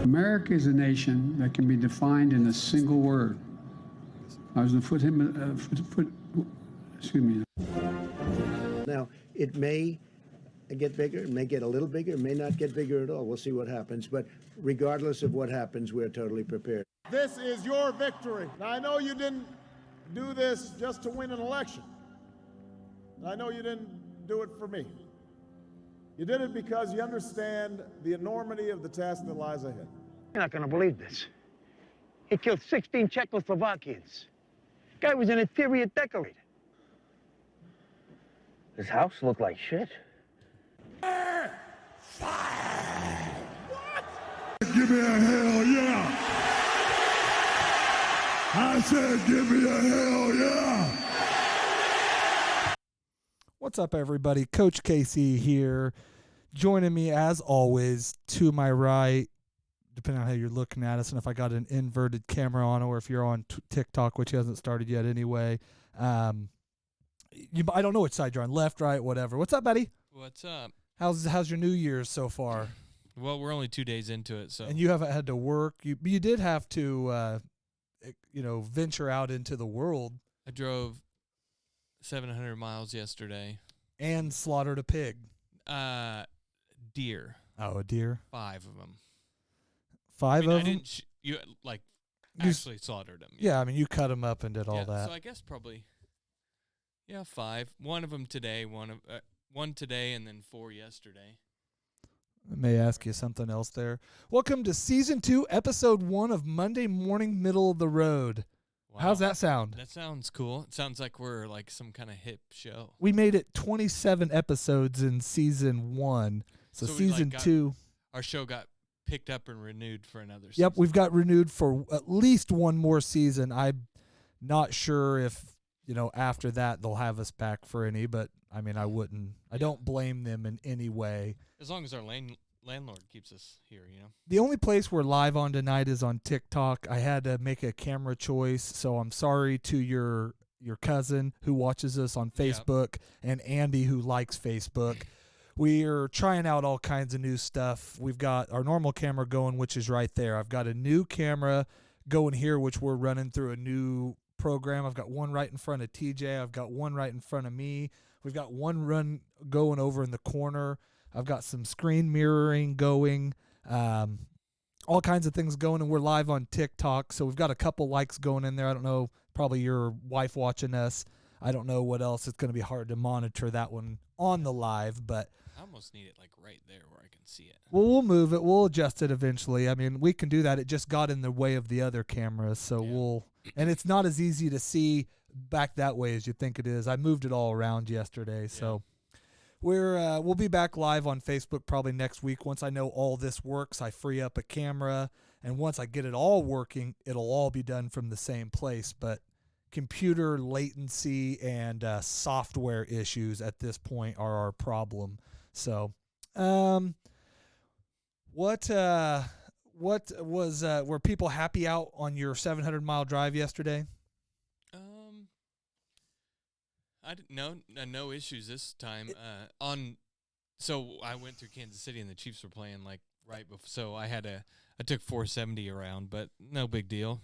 America is a nation that can be defined in a single word. I was going to excuse me. Now, it may get bigger, it may get a little bigger, it may not get bigger at all. We'll see what happens. But regardless of what happens, we're totally prepared. This is your victory. Now, I know you didn't do this just to win an election. I know you didn't do it for me. You did it because you understand the enormity of the task that lies ahead. You're not going to believe this. He killed 16 Czechoslovakians. Guy was an interior decorator. His house looked like shit. Give me a hell yeah! I said give me a hell yeah! What's up, everybody? Coach Casey here. Joining me, as always, to my right, depending on how you're looking at us, and if I got an inverted camera on, or if you're on TikTok, which hasn't started yet anyway. I don't know which side you're on, left, right, whatever. What's up, buddy? What's up? How's your New Year's so far? Well, we're only 2 days into it, so. And you haven't had to work. You did have to, venture out into the world. I drove 700 miles yesterday. And slaughtered a pig. Deer. Oh, a deer? 5 of them. 5 of them? I didn't actually slaughtered them. Yeah, I mean, you cut them up and did all that. So I guess probably, 5. One of them today, one today, and then 4 yesterday. I may ask you something else there. Welcome to Season 2, Episode 1 of Monday Morning Middle of the Road. Wow. How's that sound? That sounds cool. It sounds like we're like some kind of hip show. We made it 27 episodes in Season 1. So Season 2. Our show got picked up and renewed for another season. Yep, we've got renewed for at least one more season. I'm not sure if, after that they'll have us back for any, but I mean, I don't blame them in any way. As long as our landlord keeps us here, The only place we're live on tonight is on TikTok. I had to make a camera choice, so I'm sorry to your cousin who watches us on Facebook and Andy who likes Facebook. We are trying out all kinds of new stuff. We've got our normal camera going, which is right there. I've got a new camera going here, which we're running through a new program. I've got one right in front of TJ. I've got one right in front of me. We've got one run going over in the corner. I've got some screen mirroring going, all kinds of things going, and we're live on TikTok. So we've got a couple likes going in there. I don't know, probably your wife watching us. I don't know what else. It's going to be hard to monitor that one on the live, but I almost need it like right there where I can see it. Well, we'll move it. We'll adjust it eventually. I mean, we can do that. It just got in the way of the other cameras, so and it's not as easy to see back that way as you think it is. I moved it all around yesterday, so we'll be back live on Facebook probably next week. Once I know all this works, I free up a camera, and once I get it all working, it'll all be done from the same place, but computer latency and software issues at this point are our problem. So, what was were people happy out on your 700-mile drive yesterday? I didn't no issues this time. So I went through Kansas City and the Chiefs were playing like right before. So I took 470 around, but no big deal.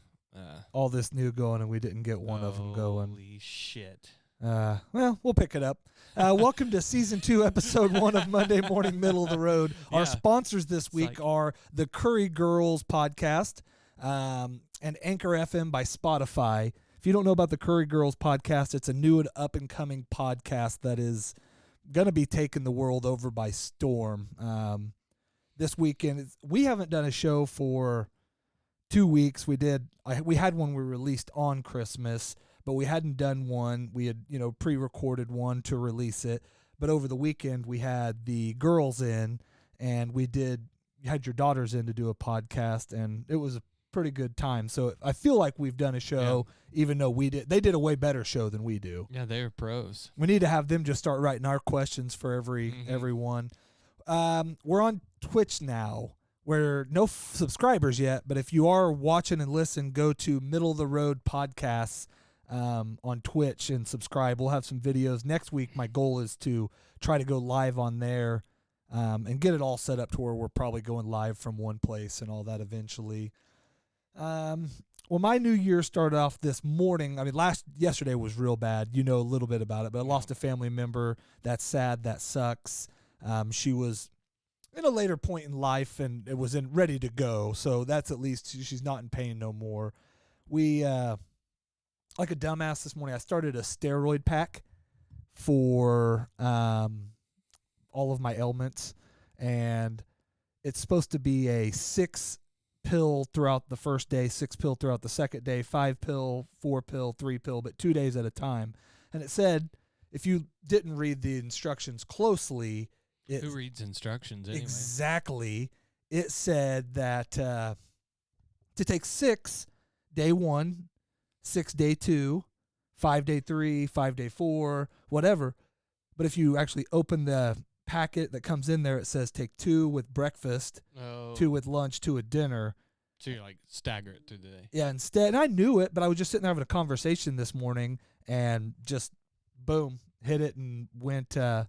All this new going, and we didn't get one of them going. Holy shit. Well, we'll pick it up. Welcome to Season 2, Episode 1 of Monday Morning Middle of the Road. Our sponsors this week are the Curry Girls podcast and Anchor FM by Spotify. If you don't know about the Curry Girls podcast, it's a new and up-and-coming podcast that is going to be taking the world over by storm. This weekend, we haven't done a show for 2 weeks. We had one we released on Christmas, but we hadn't done one. We had, pre-recorded one to release it. But over the weekend, we had the girls in, and you had your daughters in to do a podcast, and it was a pretty good time. So I feel like we've done a show, even though they did a way better show than we do. Yeah, they're pros. We need to have them just start writing our questions for everyone. We're on Twitch now. We're no subscribers yet, but if you are watching and listen, go to Middle of the Road Podcasts on Twitch and subscribe. We'll have some videos. Next week, my goal is to try to go live on there and get it all set up to where we're probably going live from one place and all that eventually. Well, my new year started off this morning. I mean, yesterday was real bad. You know a little bit about it, but I lost a family member. That's sad. That sucks. She was in a later point in life and it was ready to go. So that's at least she's not in pain no more. We, like a dumbass this morning, I started a steroid pack for all of my ailments, and it's supposed to be a 6-pill throughout the first day, 6-pill throughout the second day, 5-pill, 4-pill, 3-pill, but 2 days at a time. And it said if you didn't read the instructions closely, Who reads instructions anyway? Exactly. It said that to take 6 day 1, 6 day 2, 5 day 3, 5 day 4, whatever. But if you actually open the packet that comes in there, it says take 2 with breakfast, 2 with lunch, 2 with dinner. So you like stagger it through the day. Yeah, instead, and I knew it, but I was just sitting there having a conversation this morning and just boom, hit it and went on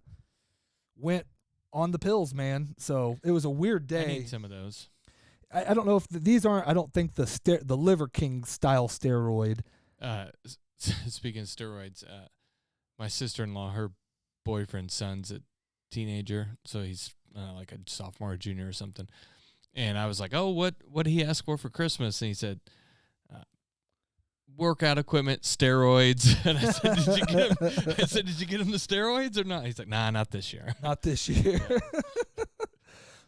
the pills, man. So it was a weird day. I need some of those. I don't know if these aren't. I don't think the Liver King style steroid. Speaking of steroids, my sister-in-law, her boyfriend's son's a teenager, so he's like a sophomore or junior or something. And I was like, "Oh, what did he ask for Christmas?" And he said, "Workout equipment, steroids." And I said, "Did you get him the steroids or not?" He's like, "Nah, not this year." Not this year.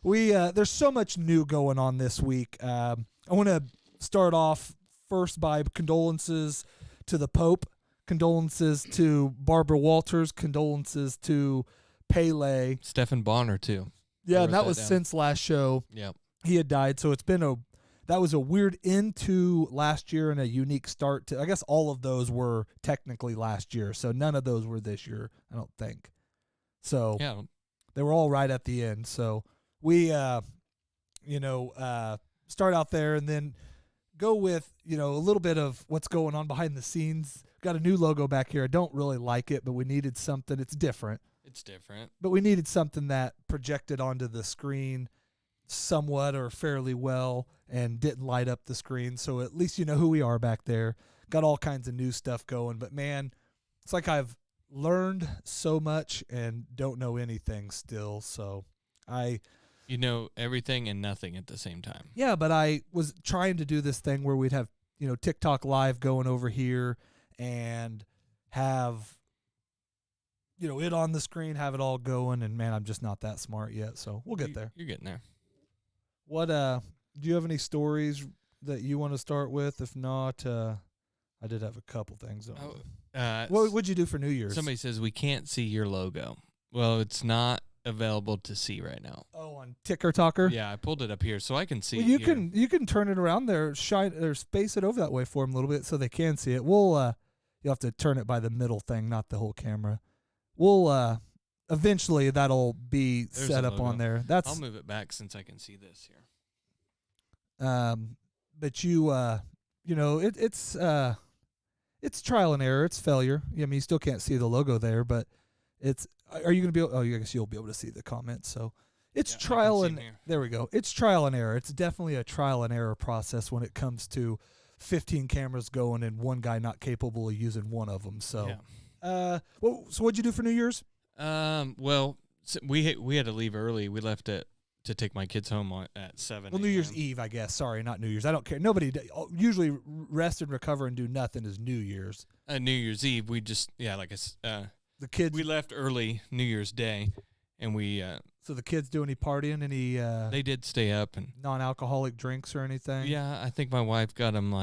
There's so much new going on this week. I want to start off first by condolences to the Pope, condolences to Barbara Walters, condolences to Pele. Stephen Bonner too. Yeah, and that was since last show. Yep. He had died, so that was a weird end to last year and a unique start to. I guess all of those were technically last year, so none of those were this year, I don't think. So yeah, they were all right at the end. So we, start out there and then go with a little bit of what's going on behind the scenes. Got a new logo back here. I don't really like it, but we needed something. It's different. It's different. But we needed something that projected onto the screen somewhat or fairly well and didn't light up the screen, so at least you know who we are back there. Got all kinds of new stuff going, but man, it's like I've learned so much and don't know anything still, so you know everything and nothing at the same time. Yeah, but I was trying to do this thing where we'd have TikTok live going over here and have it on the screen, have it all going, and man, I'm just not that smart yet, so we'll get there. You're getting there. What do you have any stories that you want to start with? If not, I did have a couple things. What would you do for New Year's? Somebody says we can't see your logo. Well, it's not available to see right now. Oh, on Ticker Talker? Yeah, I pulled it up here so I can see. Well, you can turn it around there, shine or space it over that way for them a little bit so they can see it. We'll you'll have to turn it by the middle thing, not the whole camera. We'll eventually that'll be set up on there. I'll move it back since I can see this here. But it's trial and error. It's failure. I mean, you still can't see the logo there, but are you going to be able, I guess you'll be able to see the comments. So it's trial and there we go. It's trial and error. It's definitely a trial and error process when it comes to 15 cameras going and one guy not capable of using one of them. So, so what'd you do for New Year's? Well, we had to leave early. We left to take my kids home at 7. Well, New Year's Eve, I guess. Sorry, not New Year's. I don't care. Nobody usually rest and recover and do nothing is New Year's. New Year's Eve, we just the kids. We left early New Year's Day, and we. So the kids do any partying? Any? They did stay up and non-alcoholic drinks or anything. Yeah, I think my wife got them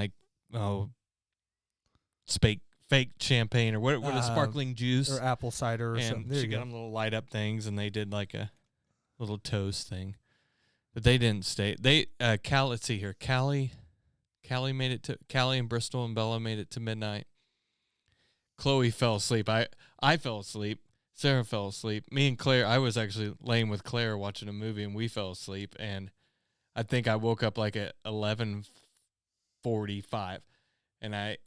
fake champagne or what a sparkling juice or apple cider or and something. She got them little light up things, and they did like a little toast thing, but they didn't stay. They let's see here. Callie made it to Callie and Bristol and Bella made it to midnight. Chloe fell asleep. I fell asleep. Sarah fell asleep. Me and Claire, I was actually laying with Claire watching a movie, and we fell asleep. And I think I woke up like at 11:45, and I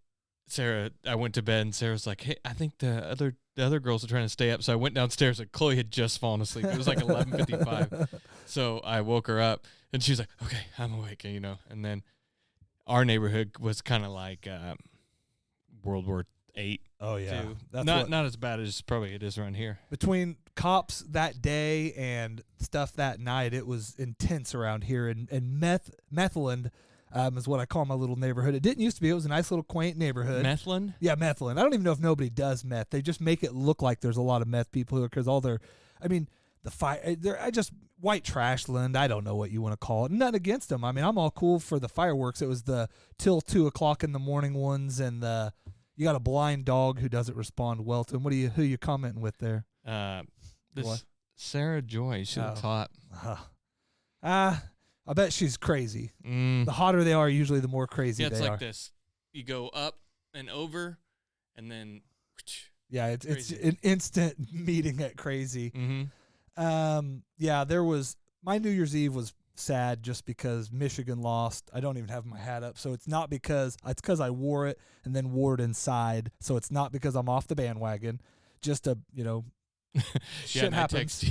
Sarah, I went to bed and Sarah's like, "Hey, I think the other girls are trying to stay up." So I went downstairs and Chloe had just fallen asleep. It was like 11:55. So I woke her up and she was like, "Okay, I'm awake," And then our neighborhood was kind of like World War VIII. Oh yeah, too. that's Not as bad as probably it is around here. between cops that day and stuff that night. It was intense around here, and Methland. Is what I call my little neighborhood. It didn't used to be. It was a nice little quaint neighborhood. Methland? Yeah, Methland. I don't even know if nobody does meth. They just make it look like there's a lot of meth people here because all their, I mean, the fire. They're just white trash land. I don't know what you want to call it. Nothing against them. I mean, I'm all cool for the fireworks. It was the till 2:00 in the morning ones, and you got a blind dog who doesn't respond well to them. Who you commenting with there? This What? Sarah Joy. She looks hot. I bet she's crazy. Mm. The hotter they are, usually the more crazy Yeah, it's they like are. this. You go up and over, and then. Yeah, it's Crazy. an instant meeting at crazy. Mm-hmm. Yeah, there was my New Year's Eve was sad just because Michigan lost. I don't even have my hat up, so it's because I wore it and then wore it inside. So it's not because I'm off the bandwagon. Just shit and happens.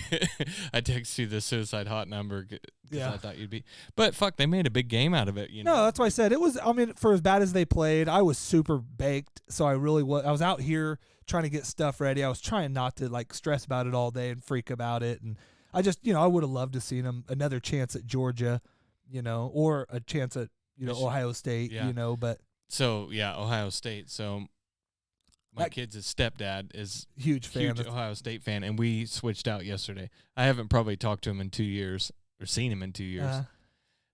I text you the suicide hot number because Yeah. I thought you'd be. But fuck, they made a big game out of it. No, that's why I said it was. I mean, for as bad as they played, I was super baked. So I really was. I was out here trying to get stuff ready. I was trying not to like stress about it all day and freak about it. And I just, I would have loved to seen them another chance at Georgia, or a chance at Ohio State, Yeah. But So yeah, Ohio State. So my That- kid's stepdad is huge fan. huge Ohio State fan, and we switched out yesterday. I haven't probably talked to him in 2 years or seen him in 2 years.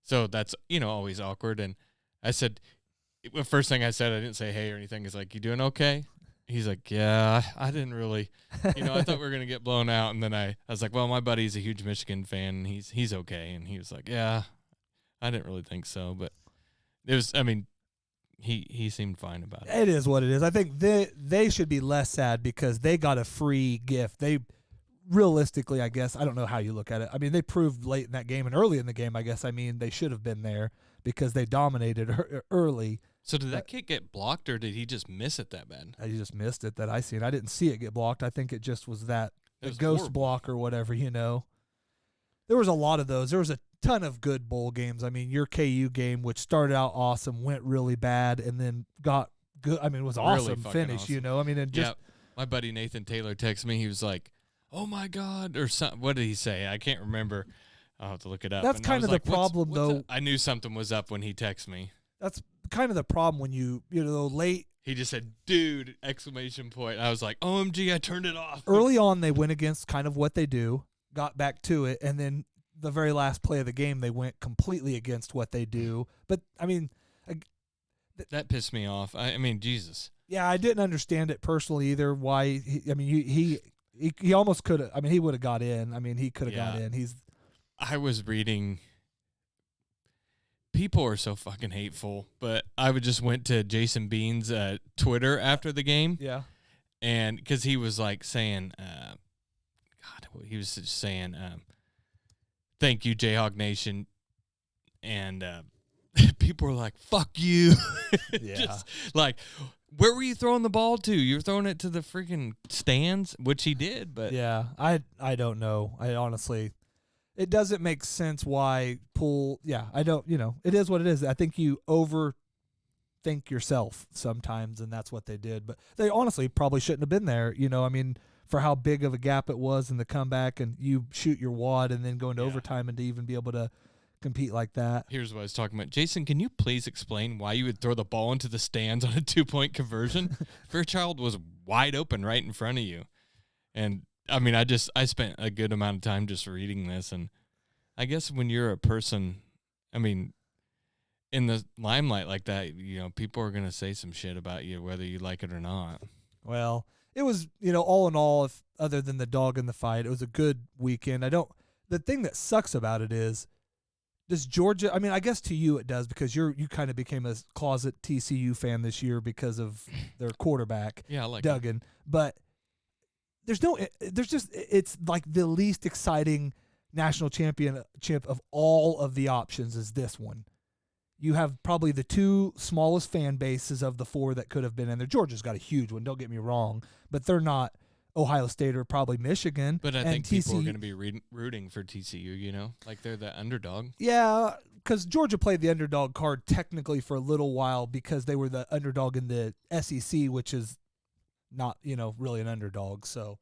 So that's, always awkward. And I said, the first thing I said, I didn't say hey or anything. Is like, "You doing okay?" He's like, "Yeah, I didn't really, I thought we were going to get blown out." And then I was like, "Well, my buddy's a huge Michigan fan. And he's okay." And he was like, "Yeah, I didn't really think so." But it was, he seemed fine about it. It is what it is. I think they should be less sad because they got a free gift. They realistically, I guess, I don't know how you look at it. I mean, they proved late in that game and early in the game, I guess. I mean, they should have been there because they dominated early. So did that kick get blocked, or did he just miss it that bad? I just missed it that I seen. I didn't see it get blocked. I think it just was that It was ghost horrible. block or whatever, There was a lot of those. There was a ton of good bowl games. I mean, your KU game, which started out awesome, went really bad, and then got good. I mean, it was Really awesome fucking finish, awesome. I mean, and just Yeah, my buddy Nathan Taylor texted me. He was like, "Oh my God," or something. What did he say? I can't remember. I'll have to look it up. That's And I kind was of the like, problem, what's though. up? I knew something was up when he texted me. that's kind of the problem when late. He just said, "Dude!" Exclamation point. I was like, "OMG!" I turned it off. Early on, they went against kind of what they do, got back to it, and then the very last play of the game, they went completely against what they do. But, I mean, That pissed me off. I mean, Jesus. yeah, I didn't understand it personally either. Why? He almost could have. I mean, he would have got in. I mean, he could have got Yeah. in. I was reading. People are so fucking hateful, but I would just went to Jason Bean's Twitter after the game, Yeah. and because he was like saying, he was just saying, "Thank you, Jayhawk Nation," and people were like, "Fuck you," Yeah. just like, where were you throwing the ball to? You were throwing it to the freaking stands, which he did, but Yeah. I don't know. I honestly, it doesn't make sense why pull. Yeah. I don't. It is what it is. I think you overthink yourself sometimes, and that's what they did. But they honestly probably shouldn't have been there. I mean, for how big of a gap it was in the comeback, and you shoot your wad and then go into Yeah. overtime, and to even be able to compete like that. here's what I was talking about. Jason, can you please explain why you would throw the ball into the stands on a 2-point conversion? Fairchild was wide open right in front of you. And I mean, I spent a good amount of time just reading this, and I guess when you're a person, I mean, in the limelight like that, people are going to say some shit about you, whether you like it or not. Well, it was, all in all, if other than the dog in the fight, it was a good weekend. The thing that sucks about it is, does Georgia, I mean, I guess to you it does because you kind of became a closet TCU fan this year because of their quarterback, Yeah, I like Duggan. But it's like the least exciting national championship of all of the options is this one. you have probably the two smallest fan bases of the four that could have been in there. Georgia's got a huge one, don't get me wrong, but they're not Ohio State or probably Michigan. But I and think people are TCU going to be rooting for TCU, you know? Like they're the underdog. Yeah, because Georgia played the underdog card technically for a little while because they were the underdog in the SEC, which is not, really an underdog. So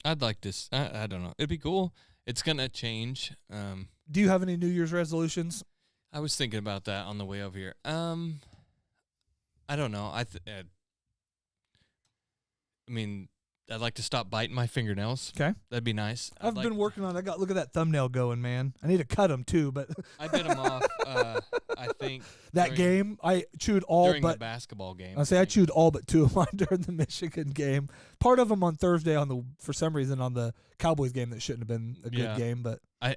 I'd like this. I don't know. It'd be cool. It's going to change. do you have any New Year's resolutions? I was thinking about that on the way over here. I don't know. I mean, I'd like to stop biting my fingernails. Okay. That'd be nice. I've been working on it. Look at that thumbnail going, man. I need to cut them too, but I bit them off, I think. that game, I chewed all during but the basketball game. I chewed all but two of mine during the Michigan game. Part of them on Thursday for some reason on the Cowboys game that shouldn't have been a good game, but I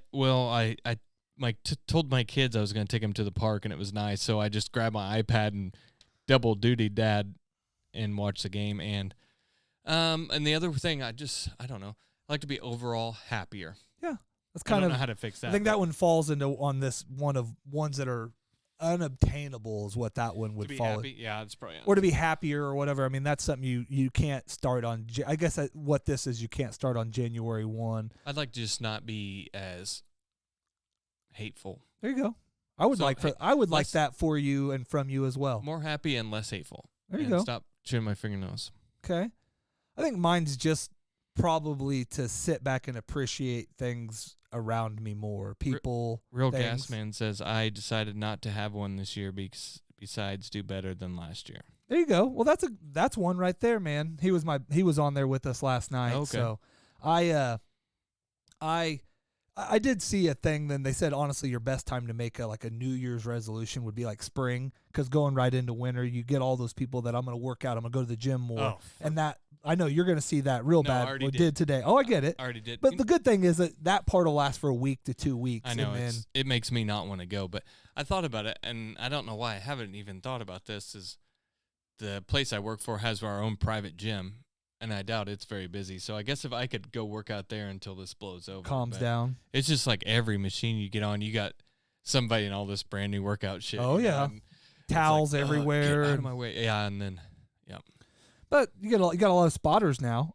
told my kids I was going to take them to the park, and it was nice, so I just grabbed my iPad and double duty dad and watched the game. And the other thing, I don't know. I like to be overall happier. yeah, that's I kind don't of know how to fix that. I think that one falls on this one of ones that are unobtainable is what that one would to be fall. happy. Yeah, it's probably Or to be happier or whatever. I mean, that's something you can't start on. I guess what this is, you can't start on January 1. I'd like to just not be as hateful. There you go. I would like less- that for you and from you as well. More happy and less hateful. There you and go. Stop chewing my fingernails. Okay. I think mine's just probably to sit back and appreciate things around me more. People, Real things. Gas Man says, I decided not to have one this year besides do better than last year. There you go. Well, that's one right there, man. He was on there with us last night. Okay. So I did see a thing. Then they said, honestly, your best time to make a New Year's resolution would be like spring, because going right into winter, you get all those people that I'm going to work out, I'm going to go to the gym more, and that I know you're going to see that real No, I bad. already Or did. today. Oh, I get it. I already did. But the good thing is that part will last for a week to 2 weeks. I know and then, it makes me not want to go, but I thought about it, and I don't know why I haven't even thought about this. Is the place I work for has our own private gym, and I doubt it's very busy. So I guess if I could go work out there until this blows over, calms but down. It's just like every machine you get on, you got somebody in all this brand new workout shit. Oh, you know, yeah. and it's Towels like, everywhere. Get out and- of my way. Yeah, and then But you got a lot of spotters now.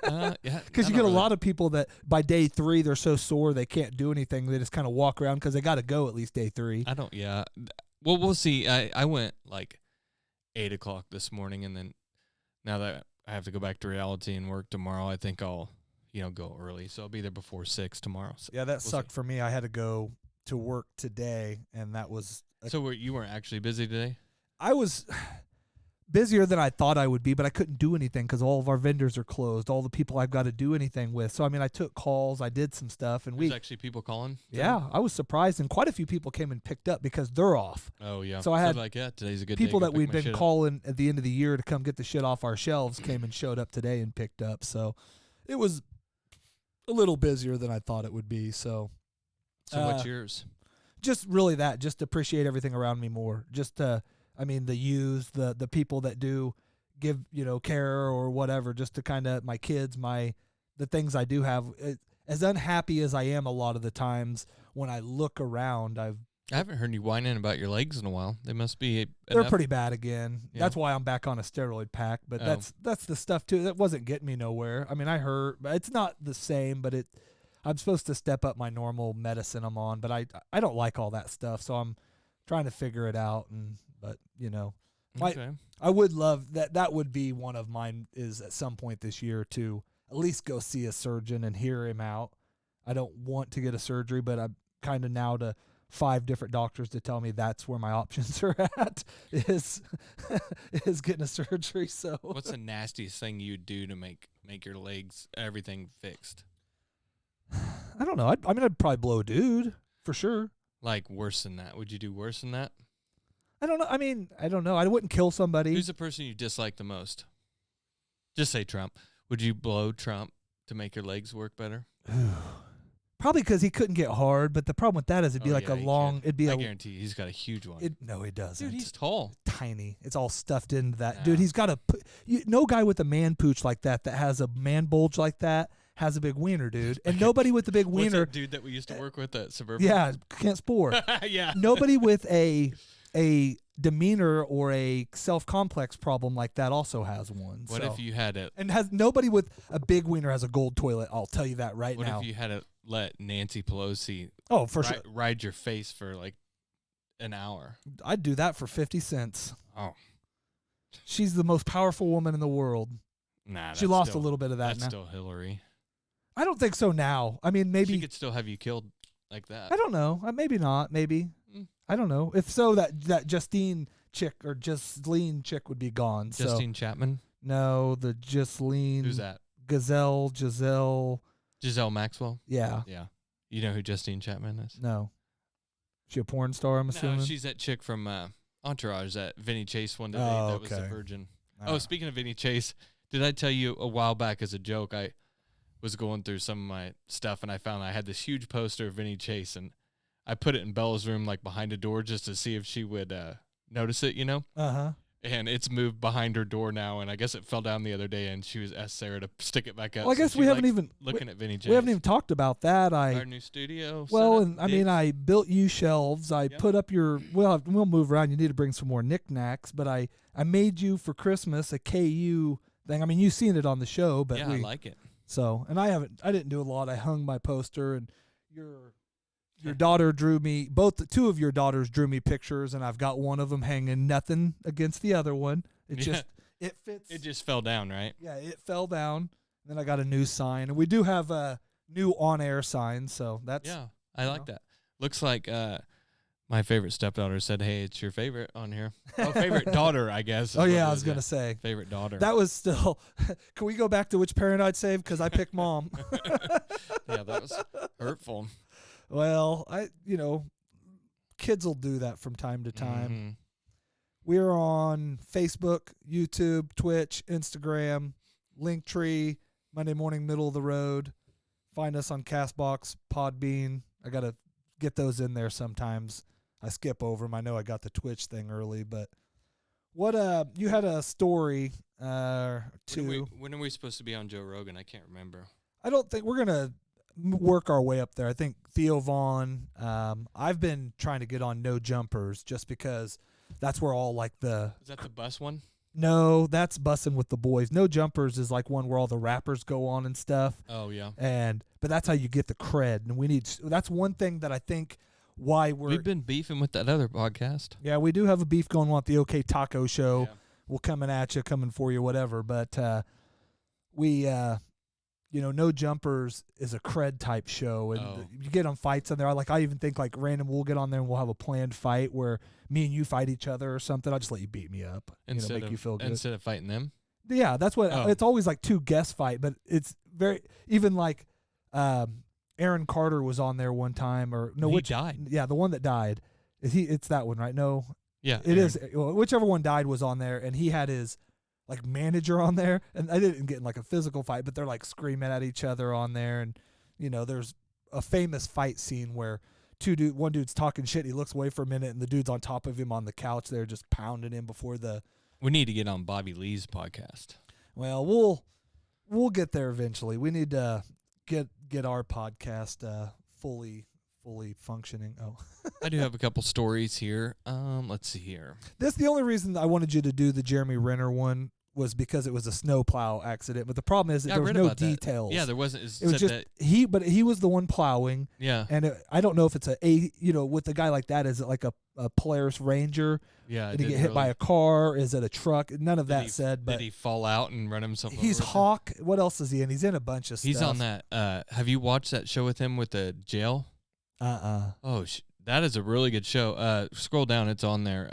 yeah, Because you get a lot of people that by day 3 they're so sore they can't do anything. They just kind of walk around because they got to go at least day 3. I don't. Yeah. Well, we'll see. I went like 8 o'clock this morning, and then now that I have to go back to reality and work tomorrow, I think I'll go early, so I'll be there before 6 tomorrow. So Yeah, that we'll sucked see. for me. I had to go to work today, and that was So you weren't actually busy today? I was busier than I thought I would be, but I couldn't do anything because all of our vendors are closed. All the people I've got to do anything with. So I mean, I took calls, I did some stuff, and There's actually people calling. today? yeah, I was surprised, and quite a few people came and picked up because they're off. Oh yeah. So I had today's a good People day. that Go pick we'd my been shit up. calling at the end of the year to come get the shit off our shelves came and showed up today and picked up. So it was a little busier than I thought it would be. So So what's yours? just really that, just appreciate everything around me more. Just the youth, the people that do give, care or whatever, just to kind of my kids, the things I do have. As unhappy as I am a lot of the times when I look around, I haven't heard you whining about your legs in a while. They must be. they're enough- pretty bad again. Yeah. That's why I'm back on a steroid pack. But Oh. that's the stuff too. That wasn't getting me nowhere. I mean, I hurt, but it's not the same. But I'm supposed to step up my normal medicine I'm on. But I don't like all that stuff. So I'm trying to figure it out. But Okay. I would love that. That would be one of mine. Is at some point this year to at least go see a surgeon and hear him out. I don't want to get a surgery, but I'm kind of now to 5 different doctors to tell me that's where my options are at is getting a surgery. So What's the nastiest thing you'd do to make your legs everything fixed? I don't know. I'd probably blow a dude for sure. Like worse than that? Would you do worse than that? I don't know. I mean, I don't know. I wouldn't kill somebody. Who's the person you dislike the most? Just say Trump. Would you blow Trump to make your legs work better? Probably because he couldn't get hard. But the problem with that is it'd be Oh, like yeah, a he long. could. It'd be I a. guarantee you he's got a huge one. No, he doesn't. Dude, he's tall. Tiny. It's all stuffed into that. Nah. Dude, he's got no guy with a man pooch like that has a man bulge like that has a big wiener, dude. And nobody with a big What's wiener, that dude that we used to work with at Suburban? yeah, can't spore. Yeah. Nobody with a demeanor or a self-complex problem like that also has one. What if you had it? And has nobody with a big wiener has a gold toilet. I'll tell you that right What now. if you had to let Nancy Pelosi Oh, for sure. ride your face for like an hour? I'd do that for 50 cents. Oh, She's the most powerful woman in the world. nah. She lost a little bit of that That's now. still Hillary. I don't think so now. I mean, She maybe. could still have you killed like that. I don't know. Maybe not. Maybe. Mm. I don't know. If so, that Justine chick or Justine chick would be gone. Justine Chapman. No, the Justine. Who's that? Giselle. Giselle Maxwell. Yeah. Yeah. You know who Justine Chapman is? No. She a porn star, I'm assuming? No, she's that chick from Entourage that Vinny Chase wanted to date. Oh, That was the okay. virgin. Ah. Oh, speaking of Vinny Chase, did I tell you a while back as a joke, I was going through some of my stuff and I found I had this huge poster of Vinny Chase and I put it in Bella's room like behind a door just to see if she would notice it, you know? Uh-huh. And it's moved behind her door now, and I guess it fell down the other day, and she was asked Sarah to stick it back up. Well, I so guess she we haven't likes even looking at Vinny Chase. we haven't even talked about that. Our new studio. Well, setup, and I mean, Dick's. I built you shelves. I Yep. put up your. Well, we'll move around. You need to bring some more knickknacks. But I made you for Christmas a KU thing. I mean, you've seen it on the show, but yeah, I like it. so. And I didn't do a lot. I hung my poster, and your daughter drew me. Two of your daughters drew me pictures, and I've got one of them hanging nothing against the other one. It Yeah. just it fits. It just fell down, right? Yeah, it fell down. Then I got a new sign, and we do have a new on-air sign. So that's Yeah, I like know. that. Looks like my favorite stepdaughter said, "Hey, it's your favorite on here." Oh, favorite daughter, I guess. is Oh what yeah, it I is, was gonna say. favorite daughter. That was still. Can we go back to which parent I'd save? Because I picked mom. Yeah, that was hurtful. Well, kids will do that from time to time. Mhm. We're on Facebook, YouTube, Twitch, Instagram, Linktree, Monday Morning Middle of the Road. Find us on Castbox, Podbean. I gotta get those in there sometimes. I skip over them. I know I got the Twitch thing early, but what you had a story to. When are we supposed to be on Joe Rogan? I can't remember. I don't think we're gonna work our way up there. I think Theo Vaughn. I've been trying to get on No Jumpers just because that's where all like the. Is that the bus one? No, that's Bussin' with the Boys. No Jumpers is like one where all the rappers go on and stuff. Oh yeah. But that's how you get the cred, and that's one thing that I think why We've been beefing with that other podcast. Yeah, we do have a beef going on at the OK Taco Show. Yeah. We're coming for you, whatever. But No Jumpers is a cred type show, and Oh. you get on fights on there. I even think like random, we'll get on there and we'll have a planned fight where me and you fight each other or something. I'll just let you beat me up, make you feel good. Instead of fighting them. Yeah, that's what Oh. it's always like two guest fight, but it's very even like Aaron Carter was on there one time, or no, He which died. Yeah, the one that died. It's that one, right? No, Yeah, it is. Well, whichever one died was on there, and he had his like manager on there, and I didn't get in like a physical fight, but they're like screaming at each other on there, and there's a famous fight scene where one dude's talking shit, he looks away for a minute, and the dude's on top of him on the couch there, just pounding him before the. We need to get on Bobby Lee's podcast. Well, we'll get there eventually. We need to get our podcast fully functioning. Oh. I do have a couple stories here. Let's see here. This the only reason I wanted you to do the Jeremy Renner one was because it was a snowplow accident. But the problem is that Yeah, I there was read no about that. details. Yeah, there wasn't. It was just but he was the one plowing, yeah, and I don't know if it's with a guy like that, is it like a Polaris Ranger? yeah. Did he get hit by a car? Is it a truck? None of that said. But did he fall out and run himself over? he's with it? Hawk. What else is he in? He's in a bunch of stuff. He's on that. Have you watched that show with him with the jail? Oh, that is a really good show. Scroll down. It's on there.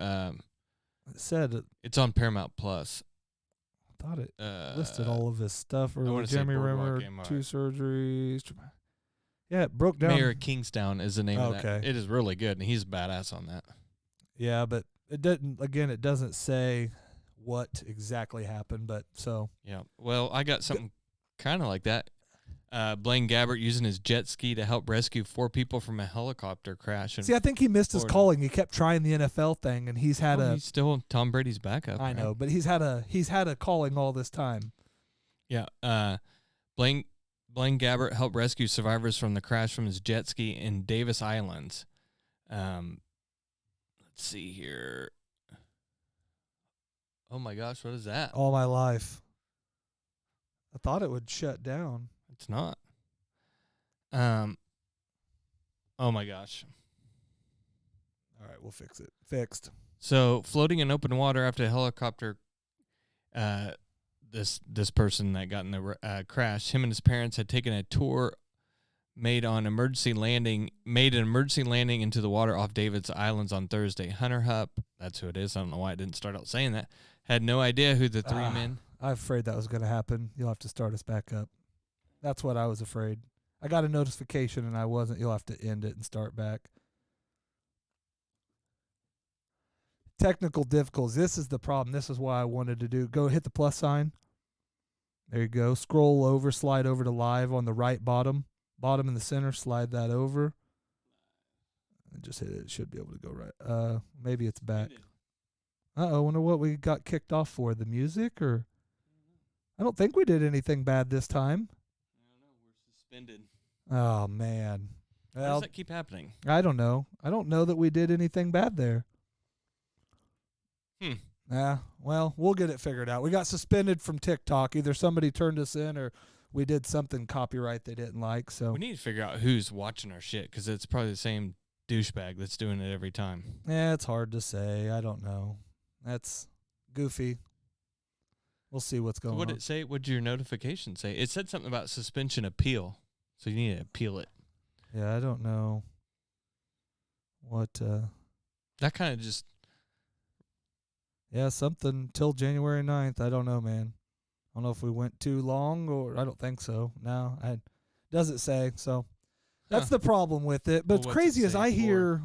It said It's on Paramount Plus. I thought it listed all of his stuff. Or wanna say Jeremy Boardwalk Renner, Empire. 2 surgeries. Yeah, it broke down. Mayor of Kingstown is the name of that. Okay. It is really good, and he's badass on that. Yeah, but it didn't. Again, it doesn't say what exactly happened. But so Yeah. Well, I got something kind of like that. Blaine Gabbert using his jet ski to help rescue 4 people from a helicopter crash. see, I think he missed his Florida. calling. He kept trying the NFL thing, and he's had he's still Tom Brady's backup. I right? know, but he's had a calling all this time. Yeah. Blaine Blaine Gabbert helped rescue survivors from the crash from his jet ski in Davis Islands. Let's see here. Oh my gosh, what is that? All my life. I thought it would shut down. It's not. Oh my gosh. All right, we'll fix it. Fixed. So, floating in open water after a helicopter, this person that got in the crash, him and his parents had taken a tour, made an emergency landing into the water off David's Islands on Thursday. Hunter Hupp, that's who it is. I don't know why I didn't start out saying that. Had no idea who the three men. I'm afraid that was going to happen. You'll have to start us back up. That's what I was afraid. I got a notification and I wasn't. You'll have to end it and start back. Technical difficulties. This is the problem. This is why I wanted to do. Go hit the plus sign. There you go. Scroll over, slide over to live on the right bottom in the center. Slide that over. And just hit it. It should be able to go right. Maybe it's back. I wonder what we got kicked off for. The music or? I don't think we did anything bad this time. I don't know. We're suspended. Oh, man. Why Well, does that keep happening? I don't know. I don't know that we did anything bad there. Yeah, well, we'll get it figured out. We got suspended from TikTok. Either somebody turned us in or we did something copyright they didn't like. So We need to figure out who's watching our shit because it's probably the same douchebag that's doing it every time. yeah, it's hard to say. I don't know. That's goofy. We'll see what's going What did on. it say? What did your notification say? It said something about suspension appeal, so you need to appeal it. Yeah, I don't know what. That kind of just Yeah, something till January 9th. I don't know, man. I don't know if we went too long or I don't think so. No, doesn't say. So that's the problem with it. But Well, it's what's crazy it as say I for? hear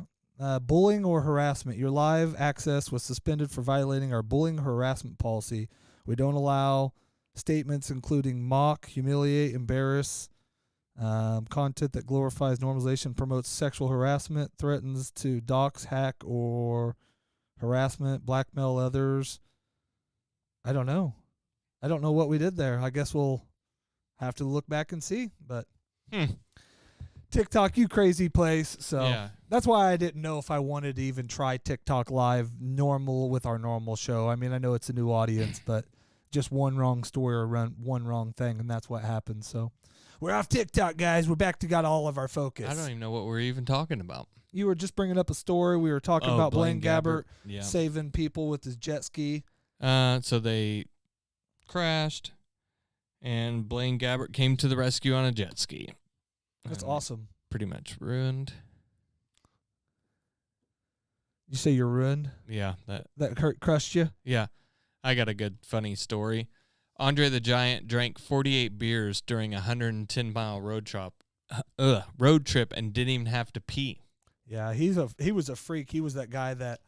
bullying or harassment. Your live access was suspended for violating our bullying or harassment policy. We don't allow statements including mock, humiliate, embarrass, content that glorifies normalization, promotes sexual harassment, threatens to dox, hack, or harassment, blackmail others. I don't know. I don't know what we did there. I guess we'll have to look back and see. But TikTok, you crazy place. So yeah. that's why I didn't know if I wanted to even try TikTok live normal with our normal show. I mean, I know it's a new audience, but just one wrong story or one wrong thing, and that's what happened. So we're off TikTok, guys. We're back to got all of our focus. I don't even know what we're even talking about. You were just bringing up a story. We were talking about Blaine Gabbert Yeah. saving people with his jet ski. So they crashed, and Blaine Gabbert came to the rescue on a jet ski. That's awesome. Pretty much ruined. You say you're ruined? Yeah, That crushed you? yeah. I got a good funny story. Andre the Giant drank 48 beers during a 110-mile road trip and didn't even have to pee. Yeah, he was a freak. He was that guy that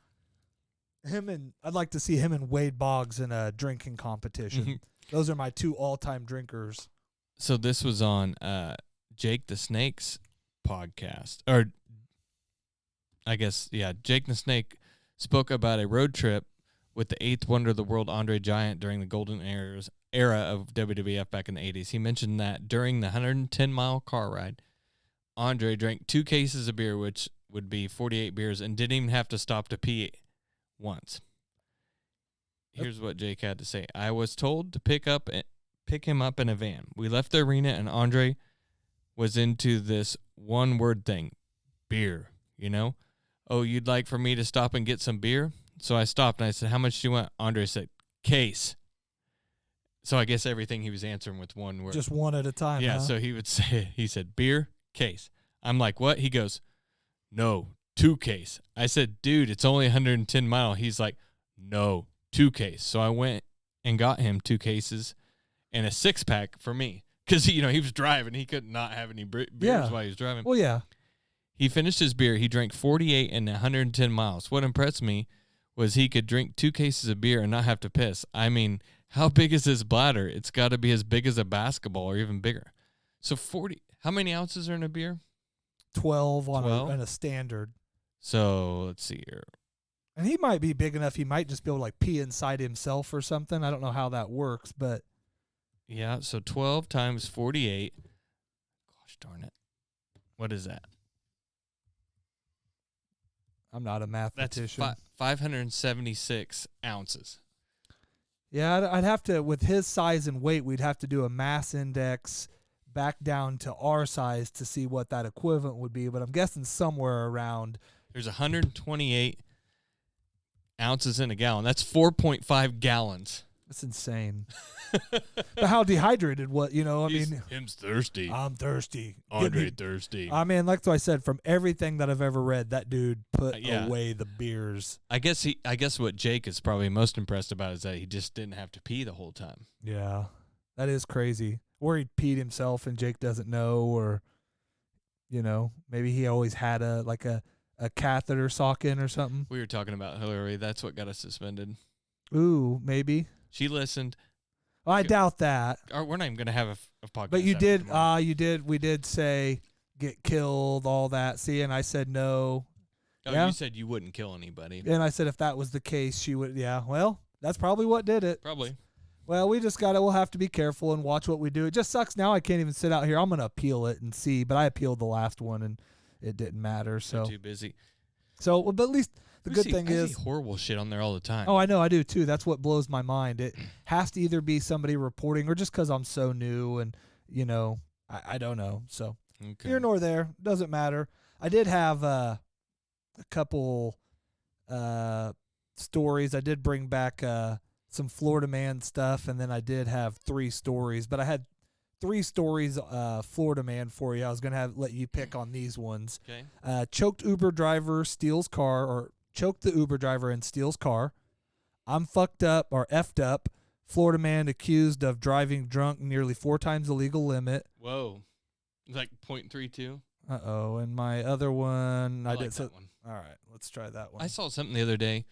I'd like to see him and Wade Boggs in a drinking competition. Those are my two all-time drinkers. So this was on Jake the Snake's podcast. Or I guess, yeah, Jake the Snake spoke about a road trip with the eighth wonder of the world, Andre Giant, during the golden era of WWF back in the 80s. He mentioned that during the 110-mile car ride, Andre drank 2 cases of beer, which would be 48 beers, and didn't even have to stop to pee once. Here's what Jake had to say. I was told to pick him up in a van. We left the arena, and Andre was into this one-word thing, beer, you know? Oh, you'd like for me to stop and get some beer? So I stopped, and I said, how much do you want? Andre said, case. So I guess everything he was answering with one word. Just one at a time. Yeah, huh? so he said, beer, case. I'm like, what? He goes, no, 2 case. I said, dude, it's only 110 mile. He's like, no, 2 case. So I went and got him 2 cases and a 6-pack for me. Because, he was driving. He could not have any beers while he was driving. Well, yeah. He finished his beer. He drank 48 and 110 miles. What impressed me was he could drink 2 cases of beer and not have to piss. I mean, how big is his bladder? It's got to be as big as a basketball or even bigger. So 40, how many ounces are in a beer? 12 on 12? a standard. So let's see here. And he might be big enough. He might just be able to like pee inside himself or something. I don't know how that works, but Yeah, so 12 times 48, Gosh darn it. What is that? I'm not a That's mathematician. 576 ounces. Yeah, I'd have to, with his size and weight, we'd have to do a mass index back down to our size to see what that equivalent would be. But I'm guessing somewhere around. There's 128 ounces in a gallon. That's 4.5 gallons. That's insane. But how dehydrated? What I mean? Him's thirsty. I'm thirsty. Andre thirsty. I mean, like I said, from everything that I've ever read, that dude put Yeah. away the beers. I guess what Jake is probably most impressed about is that he just didn't have to pee the whole time. Yeah, that is crazy. Or he peed himself and Jake doesn't know, or maybe he always had a catheter sock in or something. We were talking about Hillary. That's what got us suspended. Ooh, maybe. She listened. I doubt that. We're not even going to have a podcast. But you after did. tomorrow. We did say get killed, all that. See, and I said no. Oh, Yeah. you said you wouldn't kill anybody. And I said if that was the case, she would. Yeah. Well, that's probably what did it. Probably. Well, we just we'll have to be careful and watch what we do. It just sucks now I can't even sit out here. I'm going to appeal it and see, but I appealed the last one and it didn't matter. So, They're too busy. but at least the good thing I is see horrible shit on there all the time. Oh, I know, I do too. That's what blows my mind. It has to either be somebody reporting or just because I'm so new and, I don't know. So Okay. here nor there, doesn't matter. I did have a couple stories. I did bring back some Florida man stuff, and then I did have 3 stories. But I had 3 stories, Florida man, for you. I was gonna let you pick on these ones. Okay. Choked Uber driver steals car, or choked the Uber driver and steals car. I'm fucked up or effed up. Florida man accused of driving drunk nearly 4 times the legal limit. Whoa. Like 0.32. Uh-oh. And my other one, I did like that one. All right, let's try that one. I saw something the other day.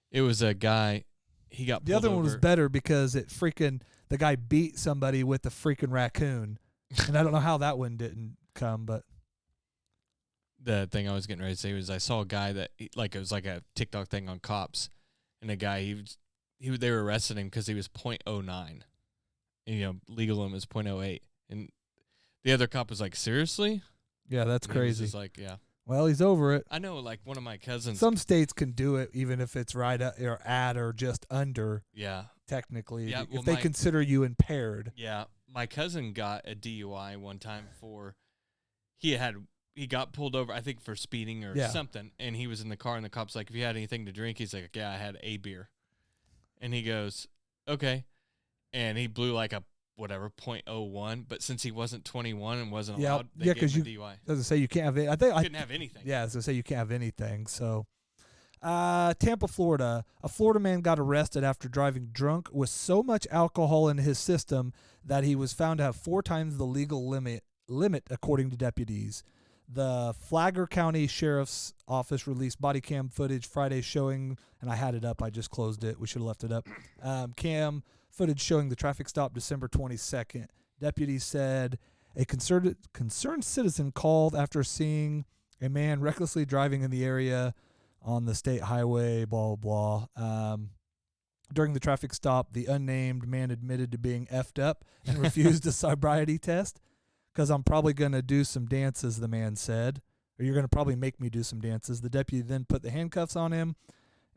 It was a guy. He got The pulled other one was over. better because the guy beat somebody with a freaking raccoon. And I don't know how that one didn't come, but The thing I was getting ready to say was I saw a guy that it was like a TikTok thing on cops, and a guy they were arresting him because he was 0.09, and legal limit is 0.08, and the other cop was like, seriously? yeah, that's And he was crazy. just like, yeah, Well, he's over it. I know. Like one of my cousins. Some states can do it even if it's right at or just under, Yeah, technically, Yeah, well, if they my- consider you impaired. yeah. My cousin got a DUI one time for he got pulled over, I think, for speeding or Yeah. something, and he was in the car, and the cop's like, if you had anything to drink, he's like, yeah, I had a beer. And he goes, okay. And he blew like a, 0.01, but since he wasn't 21 and wasn't Yeah, allowed, they yeah, gave 'cause him a DUI. Doesn't say you can't have it. I think Couldn't have anything. Yeah, as I say, you can't have anything. So, Tampa, Florida. A Florida man got arrested after driving drunk with so much alcohol in his system that he was found to have 4 times the legal limit, according to deputies. The Flagler County Sheriff's Office released body cam footage Friday showing, and I had it up. I just closed it. We should have left it up. Cam footage showing the traffic stop December 22nd. Deputies said a concerned citizen called after seeing a man recklessly driving in the area on the state highway, blah, blah, blah. During the traffic stop, the unnamed man admitted to being effed up and refused a sobriety test. Because I'm probably going to do some dances, the man said. Or you're going to probably make me do some dances. The deputy then put the handcuffs on him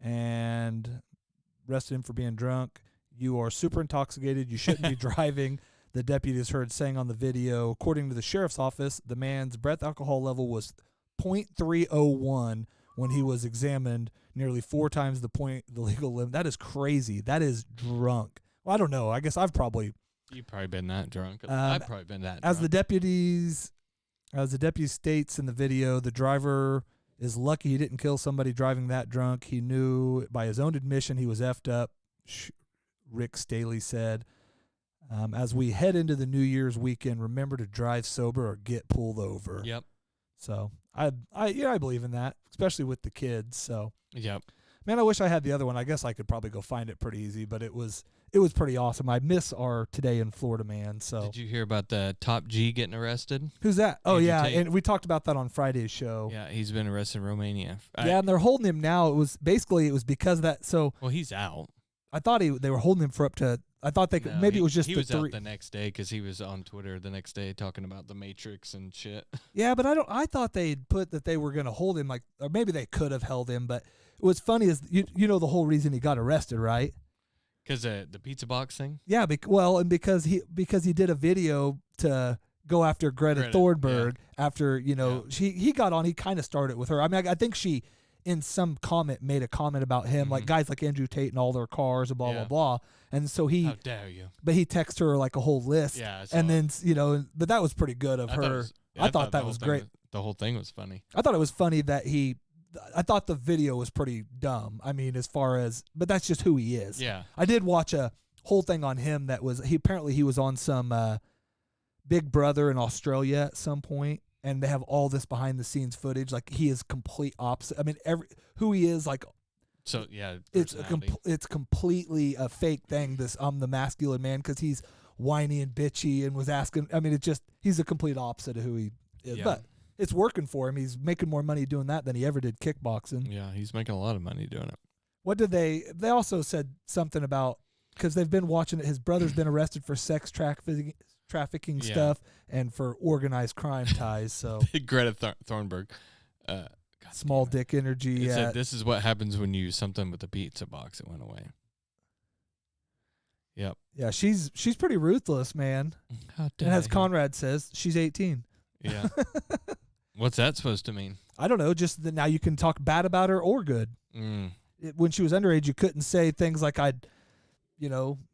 and arrested him for being drunk. You are super intoxicated. You shouldn't be driving, the deputy is heard saying on the video. According to the sheriff's office, the man's breath alcohol level was 0.301 when he was examined, nearly 4 times the legal limit. That is crazy. That is drunk. Well, I don't know. I guess I've probably... You've probably been that drunk. I've probably been that drunk. As the deputy states in the video, the driver is lucky he didn't kill somebody driving that drunk. He knew by his own admission he was effed up, Rick Staley said. As we head into the New Year's weekend, remember to drive sober or get pulled over. Yep. So I believe in that, especially with the kids. So Yep. man, I wish I had the other one. I guess I could probably go find it pretty easy, but it was pretty awesome. I miss our Today in Florida man. So Did you hear about the top G getting arrested? who's that? Oh Andrew yeah, Tate. and we talked about that on Friday's show. Yeah, he's been arrested in Romania. Yeah, and they're holding him now. It was because of that. So Well, he's out. I thought they were holding him for up to I thought they could, maybe it was just he the was three. out the next day because he was on Twitter the next day talking about the Matrix and shit. Yeah, but I thought they'd put that they were going to hold him, like, or maybe they could have held him. But what's funny is you know the whole reason he got arrested, right? Because the pizza box thing. Yeah, and because he did a video to go after Greta Thunberg after he got on. He kind of started with her. I mean, I think she in some comment made a comment about him, like guys like Andrew Tate and all their cars and blah blah blah. And so how dare you? But he texted her like a whole list. Yeah, and then but that was pretty good of her. I thought that was great. The whole thing was funny. I thought it was funny that I thought the video was pretty dumb. I mean, as far as, but that's just who he is. Yeah. I did watch a whole thing on him that was, he was on some Big Brother in Australia at some point, and they have all this behind the scenes footage. Like, he is complete opposite. I mean, who he is, like, so yeah, it's completely a fake thing. This I'm the masculine man, because he's whiny and bitchy and was asking. I mean, he's a complete opposite of who he is. Yeah. But it's working for him. He's making more money doing that than he ever did kickboxing. Yeah, he's making a lot of money doing it. What did they also said something about, because they've been watching it. His brother's been arrested for sex trafficking stuff and for organized crime ties. So Greta Thunberg. Small dick energy. It said, this is what happens when you use something with a pizza box. It went away. Yep. Yeah, she's pretty ruthless, man. How and as Conrad says, she's 18. Yeah. What's that supposed to mean? I don't know. Just that now you can talk bad about her or good. When she was underage, you couldn't say things like I'd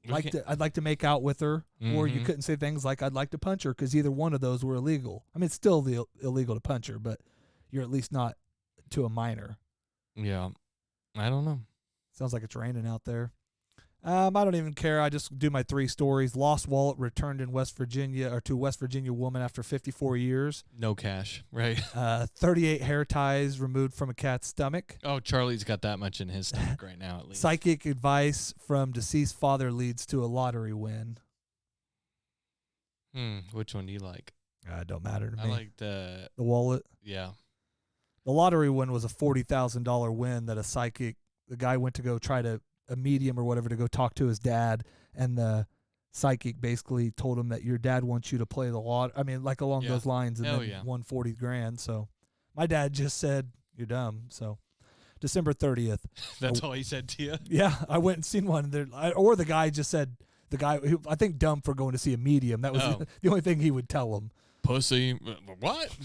like to make out with her, or you couldn't say things like I'd like to punch her, because either one of those were illegal. I mean, it's still illegal to punch her, but you're at least not to a minor. Yeah, I don't know. Sounds like it's raining out there. I don't even care. I just do my 3 stories. Lost wallet returned in West Virginia, or to a West Virginia woman after 54 years. No cash, right? 38 hair ties removed from a cat's stomach. Oh, Charlie's got that much in his stomach right now, at least. Psychic advice from deceased father leads to a lottery win. Which one do you like? Don't matter to me. I like the wallet. Yeah. The lottery win was a $40,000 win that the guy went to go try to, a medium or whatever, to go talk to his dad, and the psychic basically told him that your dad wants you to play the lot. I mean, like along those lines, and then won $40,000. So my dad just said, "You're dumb." So December 30th. That's all he said to you? Yeah, I went and seen one. Or the guy just said, I think dumb for going to see a medium. That was the only thing he would tell him. Pussy. What?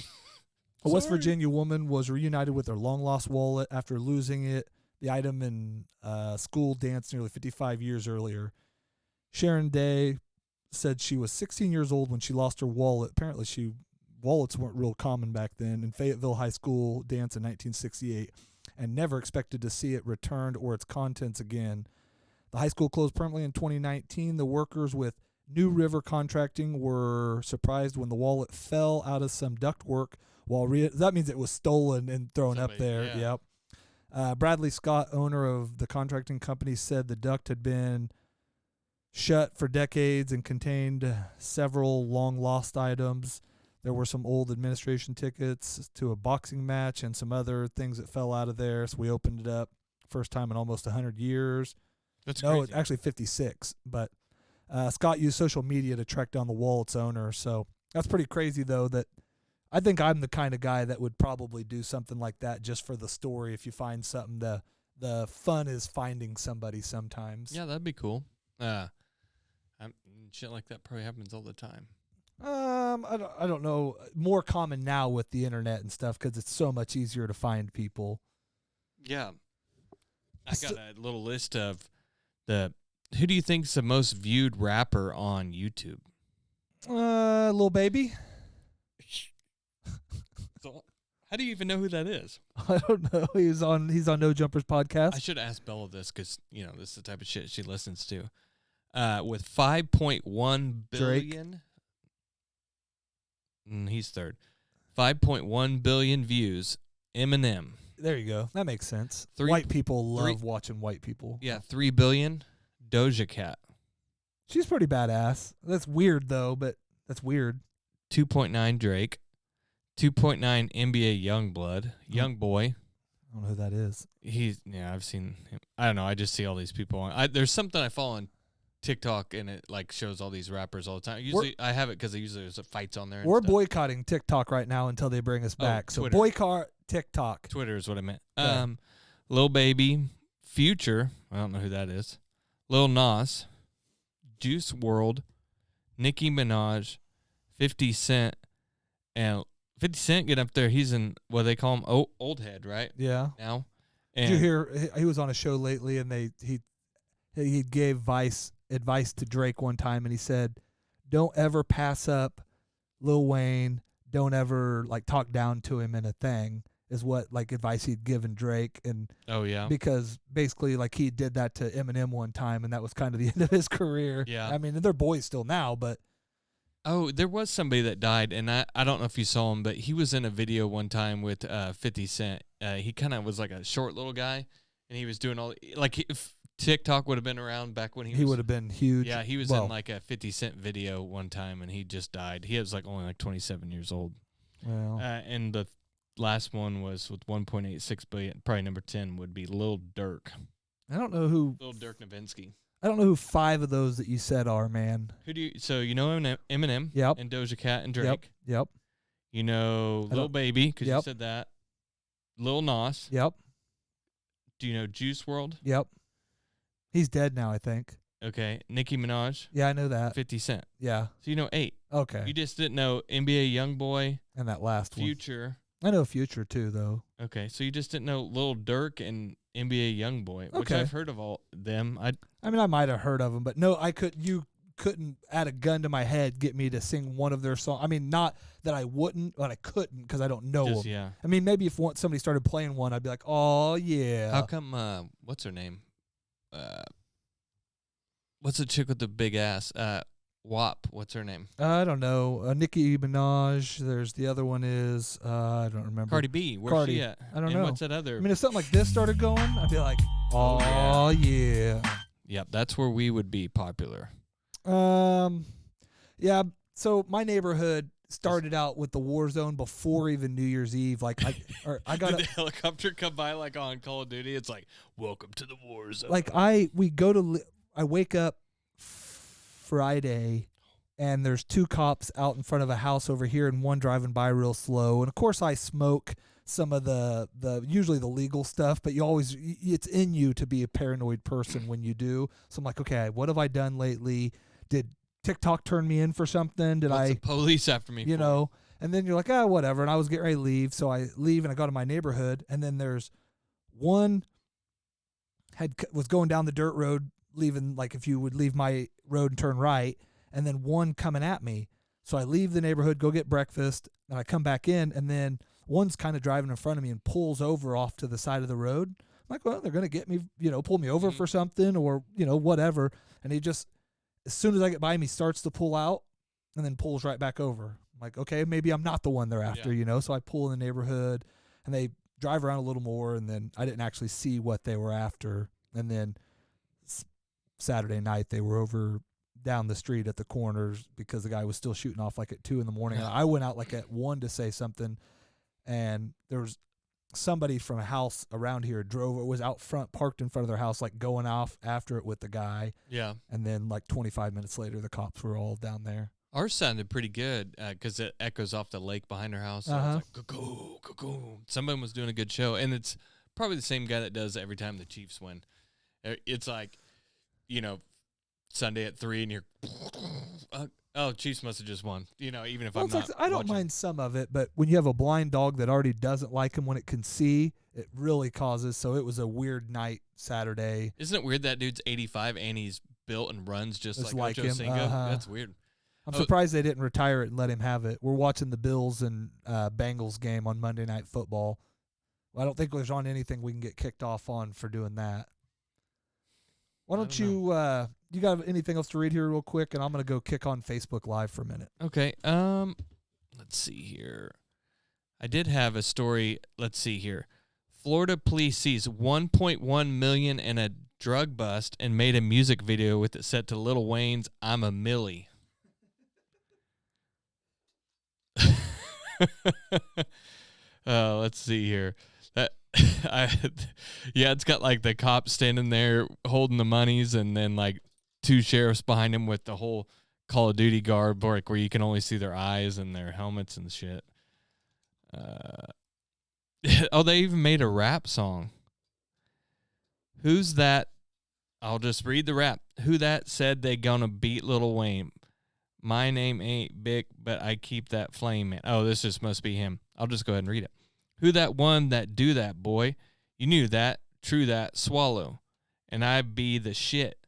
A West Virginia woman was reunited with her long-lost wallet after losing it. The item in school dance nearly 55 years earlier. Sharon Day said she was 16 years old when she lost her wallet. Apparently, wallets weren't real common back then. In Fayetteville High School dance in 1968, and never expected to see it returned or its contents again. The high school closed permanently in 2019. The workers with New River Contracting were surprised when the wallet fell out of some ductwork while that means it was stolen and thrown up there. Yeah. Yep. Bradley Scott, owner of the contracting company, said the duct had been shut for decades and contained several long-lost items. There were some old administration tickets to a boxing match and some other things that fell out of there, so we opened it up. First time in almost 100 years. That's no, crazy. Actually 56. But Scott used social media to track down the wallet's owner, so that's pretty crazy, though, that I think I'm the kind of guy that would probably do something like that just for the story. If you find something, the fun is finding somebody sometimes. Yeah, that'd be cool. Shit like that probably happens all the time. I don't know. More common now with the internet and stuff because it's so much easier to find people. Yeah, I got a little list of who do you think's the most viewed rapper on YouTube? Lil Baby. So, how do you even know who that is? I don't know. He's on No Jumpers podcast. I should ask Bella this because this is the type of shit she listens to. With 5.1 billion, he's third. 5.1 billion views. Eminem. There you go. That makes sense. White people love watching white people. Yeah, 3 billion. Doja Cat. She's pretty badass. That's weird though, but that's weird. 2.9 Drake. 2.9 NBA Youngblood. Young Boy. I don't know who that is. I've seen him. I don't know. I just see all these people on. There's something I follow on TikTok and it like shows all these rappers all the time. Usually I have it because usually there's fights on there. And We're stuff. boycotting TikTok right now until they bring us back. So Twitter. boycott TikTok. Twitter is what I meant. Okay. Lil Baby, Future. I don't know who that is. Lil Nas, Juice WRLD, Nicki Minaj, 50 Cent, and 50 Cent get up there. He's in what they call him old head, right? Yeah. Now. Did And you hear he was on a show lately and he gave advice to Drake one time and he said, "Don't ever pass up Lil Wayne. Don't ever like talk down to him in a thing." Is what like advice he'd given Drake, and oh yeah, because basically like he did that to Eminem one time and that was kind of the end of his career. Yeah. I mean, they're boys still now, but oh, there was somebody that died, and I don't know if you saw him, but he was in a video one time with 50 Cent. He kind of was like a short little guy, and he was doing all like if TikTok would have been around back when he would have been huge. Yeah, he was in like a 50 Cent video one time, and he just died. He was like only like 27 years old. Well, and the last one was with 1.86 billion. Probably number 10 would be Lil Durk. I don't know who Lil Durk Nowitzki. I don't know who 5 of those that you said are, man. Who do you? So you know Eminem. Yep. And Doja Cat and Drake. Yep. You know Lil Baby because you Yep. said that. Lil Nas. Yep. Do you know Juice WRLD? Yep. He's dead now, I think. Okay. Nicki Minaj. Yeah, I know that. 50 Cent. Yeah. So you know 8. Okay. You just didn't know NBA YoungBoy, And that last one. Future. I know Future too, though. Okay, so you just didn't know Lil Durk and NBA YoungBoy, which Okay. I've heard of all them. I mean, I might have heard of them, but no, you couldn't add a gun to my head, get me to sing one of their songs. I mean, not that I wouldn't, but I couldn't because I don't know just them. yeah. I mean, maybe if somebody started playing one, I'd be like, oh, yeah. How come? What's her name? What's the chick with the big ass? WAP. What's her name? I don't know. Nicki Minaj. There's the other one is, I don't remember. Cardi B. Where's Cardi. she at? I don't and know. What's that other? I mean, if something like this started going, I'd be like, oh, yeah. Yep, that's where we would be popular. Yeah. So my neighborhood started out with the Warzone before even New Year's Eve. Like I got Did the helicopter come by like on Call of Duty? It's like, welcome to the war zone. like I wake up Friday and there's 2 cops out in front of a house over here and one driving by real slow. And of course I smoke some of the usually the legal stuff, but it's in you to be a paranoid person when you do. So I'm like, okay, what have I done lately? Did TikTok turn me in for something? Did What's the police after me? you for? know? And then you're like, whatever. And I was getting ready to leave, so I leave and I go to my neighborhood, and then there's one was going down the dirt road, leaving like if you would leave my road and turn right, and then one coming at me. So I leave the neighborhood, go get breakfast, and I come back in, and then one's kind of driving in front of me and pulls over off to the side of the road. I'm like, well, they're gonna get me, pull me over for something or whatever. And he just, as soon as I get by him, he starts to pull out and then pulls right back over. I'm like, okay, maybe I'm not the one they're after, So I pull in the neighborhood and they drive around a little more, and then I didn't actually see what they were after. And then Saturday night they were over down the street at the corners because the guy was still shooting off like at 2 a.m. And I went out like at 1 to say something, and there was somebody from a house around here was out front, parked in front of their house, like going off after it with the guy. Yeah. And then like 25 minutes later, the cops were all down there. Ours sounded pretty good because it echoes off the lake behind our house. So it's like, cuckoo, cuckoo. Someone was doing a good show, and it's probably the same guy that does it every time the Chiefs win. It's like, Sunday at 3, and you're, Chiefs must have just won. Even if I'm not I don't watching. mind some of it, but when you have a blind dog that already doesn't like him when it can see, it really causes. So it was a weird night Saturday. Isn't it weird that dude's 85 and he's built and runs just like him. Ocho Cinco? That's weird. I'm surprised they didn't retire it and let him have it. We're watching the Bills and Bengals game on Monday Night Football. Well, I don't think there's on anything we can get kicked off on for doing that. Why don't you you got anything else to read here real quick, and I'm going to go kick on Facebook Live for a minute. Okay. Let's see here. I did have a story. Let's see here. Florida police sees 1.1 million in a drug bust and made a music video with it set to Lil Wayne's "I'm a Millie." Let's see here. It's got like the cops standing there holding the monies, and then like two sheriffs behind him with the whole Call of Duty garb, like where you can only see their eyes and their helmets and shit. Oh, they even made a rap song. Who's that? I'll just read the rap. Who that said they gonna beat Lil Wayne? My name ain't Big, but I keep that flame in. Oh, this just must be him. I'll just go ahead and read it. Who that one that do that, boy? You knew that. True that. Swallow. And I be the shit.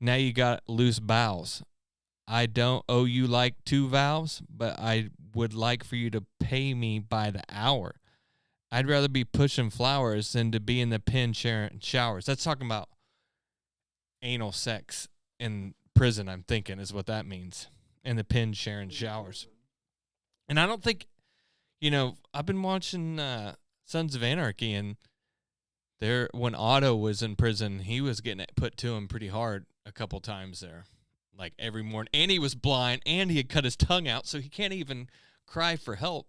Now you got loose bowels. I don't owe you like 2 vows, but I would like for you to pay me by the hour. I'd rather be pushing flowers than to be in the pen sharing showers. That's talking about anal sex in prison, I'm thinking, is what that means. In the pen sharing showers. And I don't think, I've been watching Sons of Anarchy, and when Otto was in prison, he was getting it put to him pretty hard a couple times there. Like every morning. And he was blind, and he had cut his tongue out, so he can't even cry for help.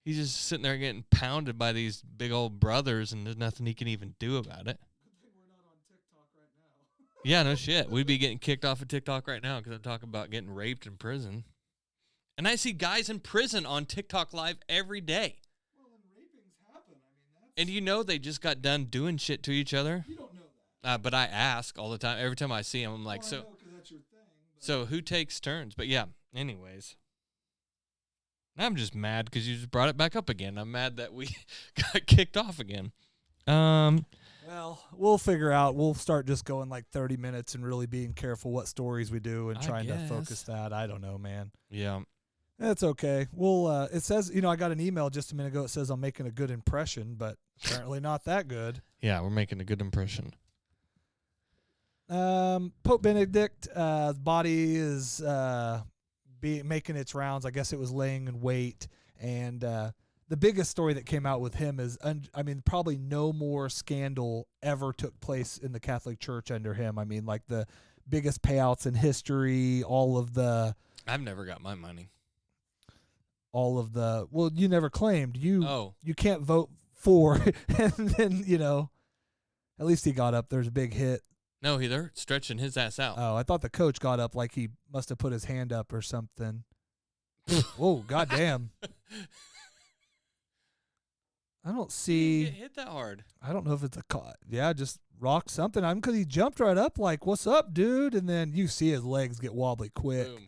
He's just sitting there getting pounded by these big old brothers, and there's nothing he can even do about it. Good thing we're not on TikTok right now. Yeah, no shit. We'd be getting kicked off of TikTok right now because I'm talking about getting raped in prison. And I see guys in prison on TikTok Live every day. Well, and rapings happen. I mean, And they just got done doing shit to each other. you don't know that. But I ask all the time. Every time I see them, I'm like, I so know 'cause that's your thing. But so who takes turns? But yeah, anyways. I'm just mad because you just brought it back up again. I'm mad that we got kicked off again. Well, we'll figure out. We'll start just going like 30 minutes and really being careful what stories we do and I trying to guess. focus that. I don't know, man. Yeah. That's okay. Well, it says, I got an email just a minute ago. It says I'm making a good impression, but apparently not that good. Yeah, we're making a good impression. Pope Benedict, body is making its rounds. I guess it was laying in wait. And the biggest story that came out with him is, probably no more scandal ever took place in the Catholic Church under him. I mean, like the biggest payouts in history, I've never got my money. Well, you never claimed. You can't vote for, and then, at least he got up. There's a big hit. No, they're stretching his ass out. Oh, I thought the coach got up like he must have put his hand up or something. Whoa, goddamn. I don't see. Get hit that hard. I don't know if it's a caught. Yeah, just rocked something. Because he jumped right up like, what's up, dude? And then you see his legs get wobbly quick. Boom.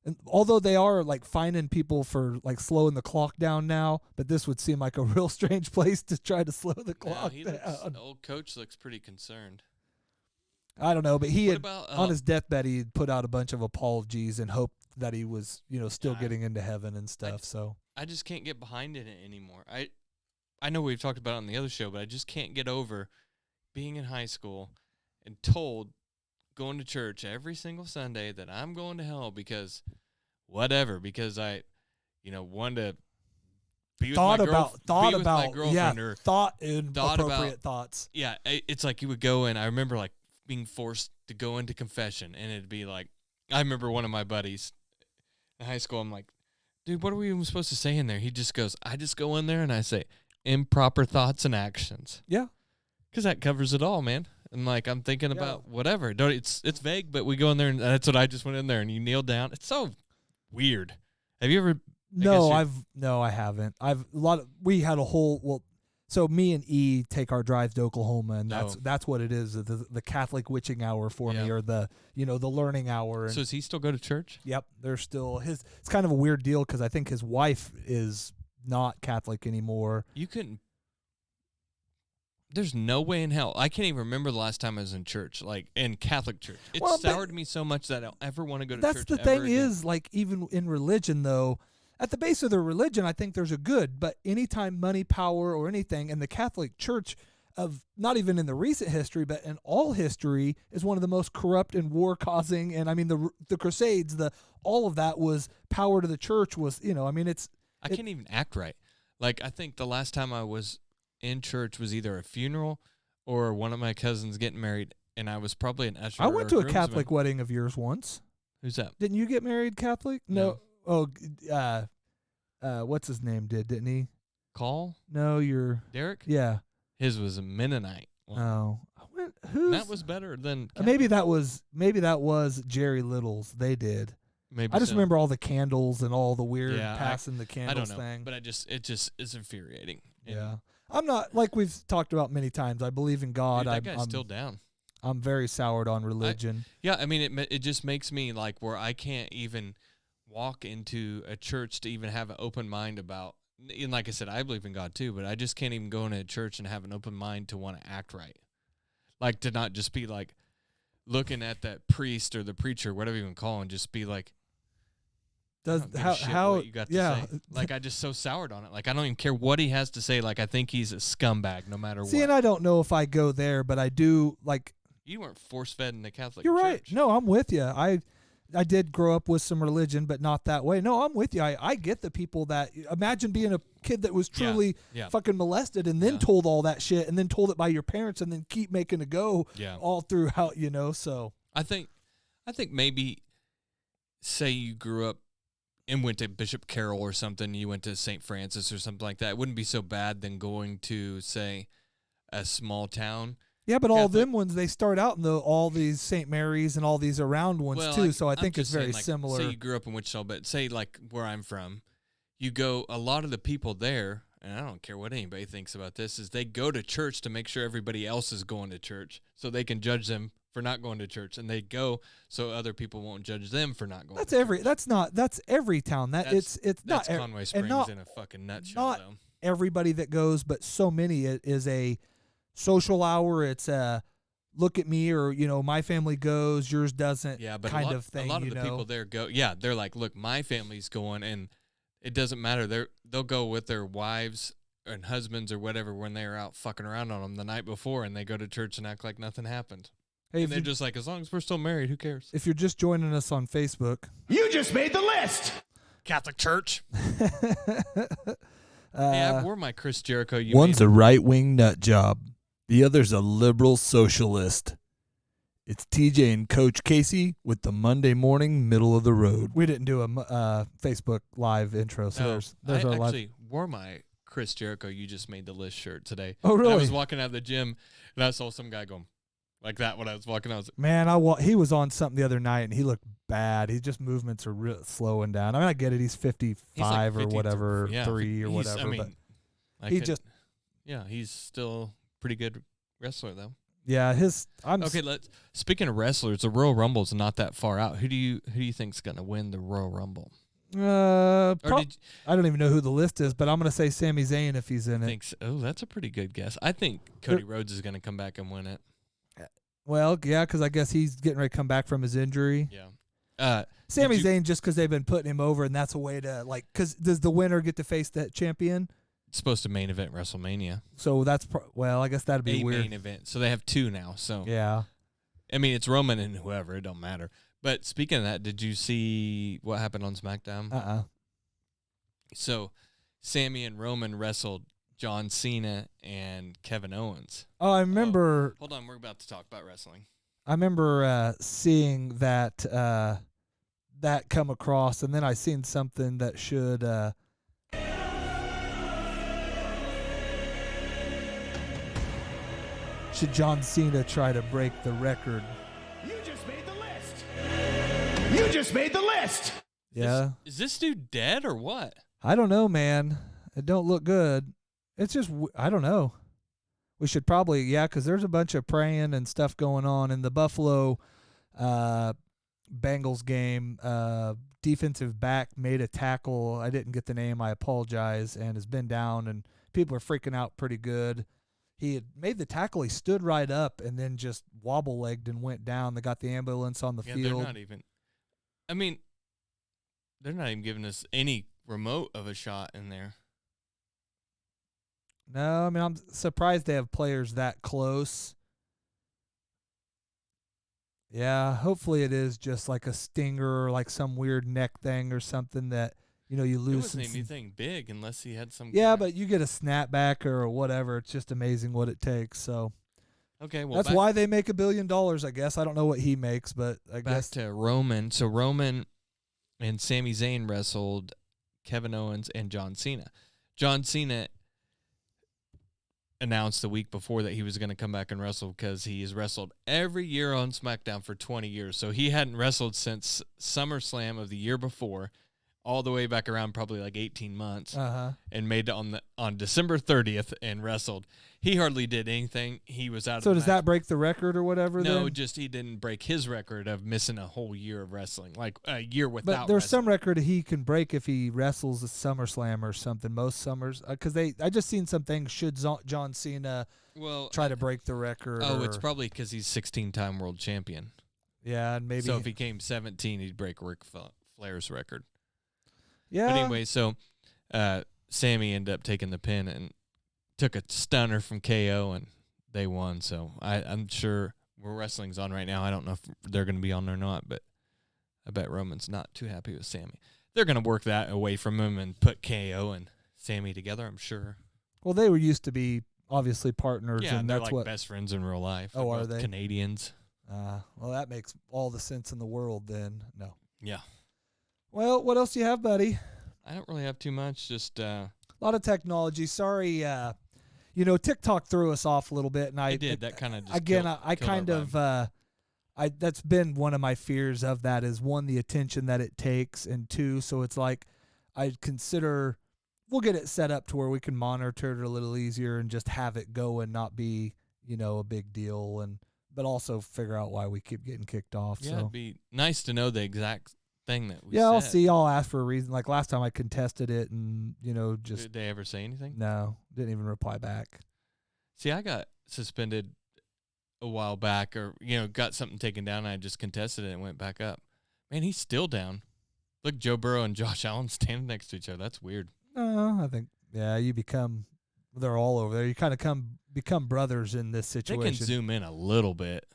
And although they are like fining people for like slowing the clock down now, but this would seem like a real strange place to try to slow the clock down. The old coach looks pretty concerned. I don't know, but he What had about, on his deathbed he had put out a bunch of apologies and hoped that he was, still getting into heaven and stuff. So I just can't get behind it anymore. I know we've talked about it on the other show, but I just can't get over being in high school and told going to church every single Sunday that I'm going to hell because I wanted to be with my girlfriend or inappropriate thoughts. Yeah, it's like you would go and I remember like being forced to go into confession, and it'd be like, I remember one of my buddies in high school, I'm like, dude, what are we even supposed to say in there? He just goes, I just go in there and I say improper thoughts and actions. Yeah. Because that covers it all, man. And like, I'm thinking about whatever. It's vague, but we go in there and that's what I just went in there and you kneel down. It's so weird. Have you ever? I haven't. We had a whole, so me and E take our drives to Oklahoma, and that's what it is. The Catholic witching hour for me, or the learning hour. And, so does he still go to church? Yep, there's still it's kind of a weird deal because I think his wife is not Catholic anymore. There's no way in hell. I can't even remember the last time I was in church, like in Catholic church. It soured me so much that I don't ever want to go to church. That's the thing is, like, even in religion, though, at the base of the religion, I think there's a good, but anytime money, power, or anything, and the Catholic Church of not even in the recent history, but in all history, is one of the most corrupt and war-causing. And I mean, the Crusades, all of that was power to the church. Was I can't even act right. Like I think the last time I was in church was either a funeral or one of my cousins getting married, and I was probably an usher. I went to a Catholic wedding of yours once. Who's that? Didn't you get married Catholic? No. Oh, what's his name didn't he? Call? No, Derek? Yeah. His was a Mennonite one. Oh, didn't. Who's That was better than maybe that was Jerry Little's. They did. maybe. I just so. remember all the candles and all the weird Yeah, passing the I candles don't know, thing. but it just is infuriating. And, Yeah, I'm not like we've talked about many times. I believe in God. dude, that guy's I'm still down. I'm very soured on religion. Yeah, I mean, it just makes me like where I can't even walk into a church to even have an open mind about. And like I said, I believe in God too, but I just can't even go into a church and have an open mind to want to act right. Like to not just be like looking at that priest or the preacher, whatever you want to call him, just be like, Does I don't give a shit how what you got to yeah. say. Like I just so soured on it. Like I don't even care what he has to say. Like I think he's a scumbag no matter See, what. and I don't know if I go there, but I do like. You weren't force fed in the Catholic You're Church. right. No, I'm with you. I did grow up with some religion, but not that way. No, I'm with you. I get the people that imagine being a kid that was truly yeah. fucking molested and then Yeah. told all that shit and then told it by your parents and then keep making it go Yeah. all throughout, so. I think maybe say you grew up and went to Bishop Carroll or something, you went to St. Francis or something like that. It wouldn't be so bad than going to, say, a small town. Yeah, but all Catholic- them ones, they start out in all these St. Mary's and all these around ones Well, too, so I I'm think it's just very saying, like, similar. Say you grew up in Wichita, but say like where I'm from, you go, a lot of the people there, and I don't care what anybody thinks about this, is they go to church to make sure everybody else is going to church so they can judge them for not going to church, and they go so other people won't judge them for not going That's to every church. that's every town. It's That's not Conway and Springs not in a fucking nutshell, not though. everybody that goes, but so many. It is a social hour. It's a look at me, or my family goes, yours doesn't. Yeah, but kind of thing. a lot of the people there go. Yeah, they're like, look, my family's going, and it doesn't matter. They'll go with their wives and husbands or whatever when they're out fucking around on them the night before, and they go to church and act like nothing happened. Hey, And they're just like, as long as we're still married, who cares? if you're just joining us on Facebook, You just made the list. Catholic Church. Hey, Uh, I wore my Chris Jericho. one's a right wing nut job, the other's a liberal socialist. It's TJ and Coach Casey with the Monday morning middle of the road. We didn't do a Facebook live intro, so there's I our live. actually wore my Chris Jericho You Just Made the List shirt today. Oh, And really? I was walking out of the gym, and I saw some guy going like that when I was walking. I was like, Man, he was on something the other night and he looked bad. He just movements are slowing down. I mean, I get it. He's 55 he's like or 53 whatever, yeah, 3 or he's- whatever. I mean, but I he could- just, yeah, he's still pretty good wrestler though. yeah, Okay, speaking of wrestlers, the Royal Rumble's not that far out. Who do you think's gonna win the Royal Rumble? I Or did don't even know who the list is, but I'm going to say Sami Zayn if he's in you it. think? Oh, that's a pretty good guess. I think Cody Rhodes is gonna come back and win it. Well, yeah, because I guess he's getting ready to come back from his injury. Yeah. Sami Did you- Zayn just because they've been putting him over, and that's a way to, because does the winner get to face that champion? It's supposed to main event WrestleMania. So that's, well, I guess that'd be A weird. main event. So they have two now. So Yeah. I mean, it's Roman and whoever. It don't matter. But speaking of that, did you see what happened on SmackDown? So Sammy and Roman wrestled John Cena and Kevin Owens. Oh, I remember. Hold on, we're about to talk about wrestling. I remember seeing that that come across, and then I seen something that should. Should John Cena try to break the record? You just made the list. You just made the list. Yeah, Is this dude dead or what? I don't know, man. It don't look good. It's just I don't know. We should probably because there's a bunch of praying and stuff going on in the Buffalo Bengals game. Defensive back made a tackle. I didn't get the name. I apologize. And has been down, and people are freaking out pretty good. He had made the tackle. He stood right up and then just wobble-legged and went down. They got the ambulance on the Yeah, field. they're not even. I mean, they're not even giving us any remote of a shot in there. No, I mean, I'm surprised they have players that close. Yeah, hopefully it is just like a stinger or like some weird neck thing or something that, you It lose. wasn't some- anything big unless he had some. Yeah, kind but you get a snapback or whatever. It's just amazing what it takes. So okay, well that's back, why they make $1 billion, I guess. I don't know what he makes, but I back guess. to Roman. So Roman and Sami Zayn wrestled Kevin Owens and John Cena. John Cena announced the week before that he was going to come back and wrestle because he has wrestled every year on SmackDown for 20 years. So he hadn't wrestled since SummerSlam of the year before, all the way back around probably like 18 months, and made it on December 30th and wrestled. He hardly did anything. He was out of So the does match. that break the record or whatever? No, then? just he didn't break his record of missing a whole year of wrestling, like a year without. But there's wrestling. some record he can break if he wrestles a SummerSlam or something. Most summers, because I just seen some things. Should John Cena try to break the record? Oh, it's probably because he's 16-time world champion. Yeah, and maybe. So if he came 17, he'd break Ric Flair's record. Yeah. But anyway, so Sammy ended up taking the pin and took a stunner from KO, and they won. So I'm sure wrestling's on right now. I don't know if they're going to be on or not, but I bet Roman's not too happy with Sammy. They're going to work that away from him and put KO and Sammy together, I'm sure. Well, they were used to be obviously partners, Yeah, and they're that's like what. best friends in real life. Oh, They're are both they? Canadians. Well, that makes all the sense in the world. Then no. Yeah. Well, what else do you have, buddy? I don't really have too much. Just A lot of technology. Sorry, TikTok threw us off a little bit, and I did. That kind of just again. killed I kind our of vibe. that's been one of my fears of that is one, the attention that it takes, and two, so it's like I'd consider we'll get it set up to where we can monitor it a little easier and just have it go and not be a big deal, but also figure out why we keep getting kicked off. Yeah, so. it'd be nice to know the exact thing that we Yeah, I'll said. see. I'll ask for a reason. Like last time I contested it and, just. Did they ever say anything? No, didn't even reply back. See, I got suspended a while back or, got something taken down and I just contested it and went back up. Man, he's still down. Look, Joe Burrow and Josh Allen standing next to each other. That's weird. No, I think, they're all over there. You kind of become brothers in this They situation. can zoom in a little bit.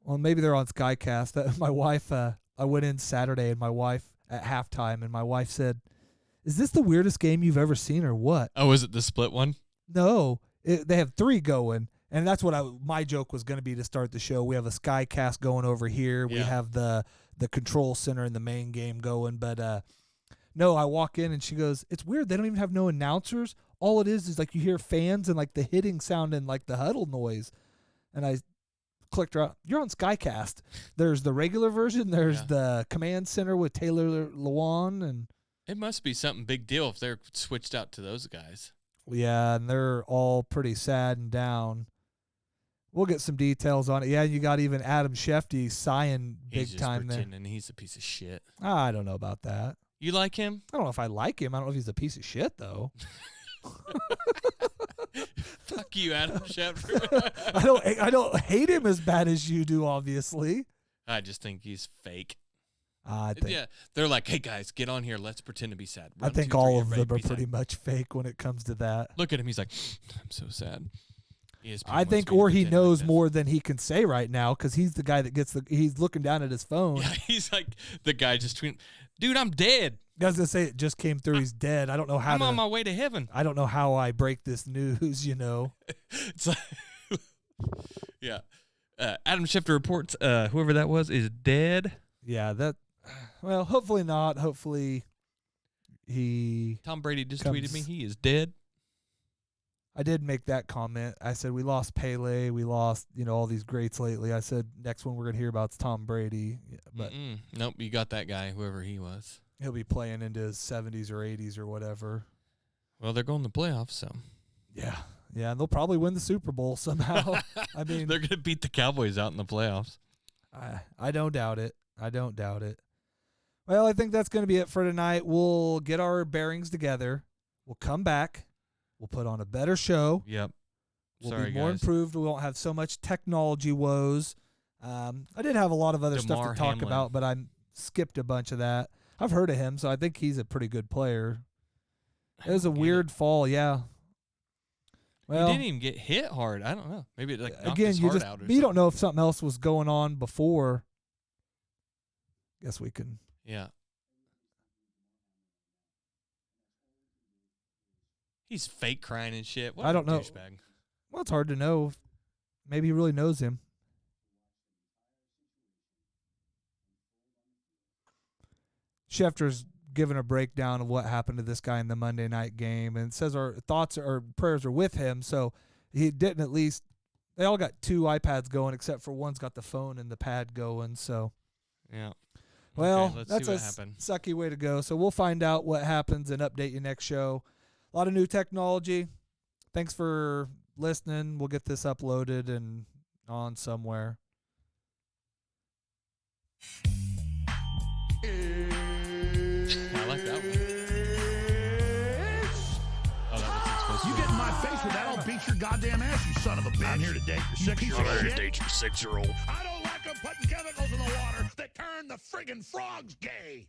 Well, maybe they're on Skycast. My wife, I went in Saturday and my wife at halftime and my wife said, "Is this the weirdest game you've ever seen or what?" Oh, is it the split one? No, they have 3 going. And that's what my joke was going to be to start the show. We have a Skycast going over here. We Yeah. have the control center in the main game going. But no, I walk in and she goes, "It's weird. They don't even have no announcers. All it is like you hear fans and like the hitting sound and like the huddle noise." And I clicked her out. "You're on Skycast. There's the regular version. There's the command center with Taylor Lewan and." It must be something big deal if they're switched out to those guys. Yeah, and they're all pretty sad and down. We'll get some details on it. Yeah, you got even Adam Shefty sighing big He's just time there. pretending he's a piece of shit. I don't know about that. You like him? I don't know if I like him. I don't know if he's a piece of shit though. Fuck you, Adam Schefter. I don't hate him as bad as you do, obviously. I just think he's fake. I think Yeah, they're like, "Hey guys, get on here. Let's pretend to be sad." I 1, think 2, 3, all of everybody them are be sad. pretty much fake when it comes to that. Look at him. He's like, "I'm so sad." ESPN I wants think, me to or he pretend like knows this. more than he can say right now because he's the guy that gets he's looking down at his phone. Yeah, he's like the guy just tweeting, "Dude, I'm dead. I was gonna say it just came through. He's dead. I don't know how I'm to. on my way to heaven." I don't know how I break this news. It's like, yeah. Adam Schefter reports whoever that was is dead. Yeah, that. Well, hopefully not. Hopefully he. Tom Brady just Comes- tweeted me he is dead. I did make that comment. I said we lost Pele. We lost all these greats lately. I said next one we're gonna hear about is Tom Brady, but Nope, you got that guy, whoever he was. he'll be playing into his 70s or 80s or whatever. Well, they're going to playoffs, so Yeah, and they'll probably win the Super Bowl somehow. I mean, they're going to beat the Cowboys out in the playoffs. I don't doubt it. I don't doubt it. Well, I think that's going to be it for tonight. We'll get our bearings together. We'll come back. We'll put on a better show. Yep. We'll Sorry, be more guys. improved. We won't have so much technology woes. I did have a lot of other stuff Damar to talk Hamlin. about, but I skipped a bunch of that. I've heard of him, so I think he's a pretty good player. It was a weird fall, yeah. Well, he didn't even get hit hard. I don't know. Maybe it knocked again, his heart out or you don't know if something else was going on before. Guess we can. Yeah. He's fake crying and shit. What I a don't know. douchebag. Well, it's hard to know. Maybe he really knows him. Schefter's given a breakdown of what happened to this guy in the Monday night game and says our thoughts or prayers are with him. So he didn't at least. They all got 2 iPads going, except for one's got the phone and the pad going. So, Yeah. well, Okay, let's that's see a what happened. sucky way to go. So we'll find out what happens and update you next show. A lot of new technology. Thanks for listening. We'll get this uploaded and on somewhere. I like that one. Oh, that wasn't supposed to You be. get in my face with that, I'll beat your goddamn ass, you son of a bitch. I'm here to date your 6-year-old. I don't like them putting chemicals in the water that turn the friggin' frogs gay.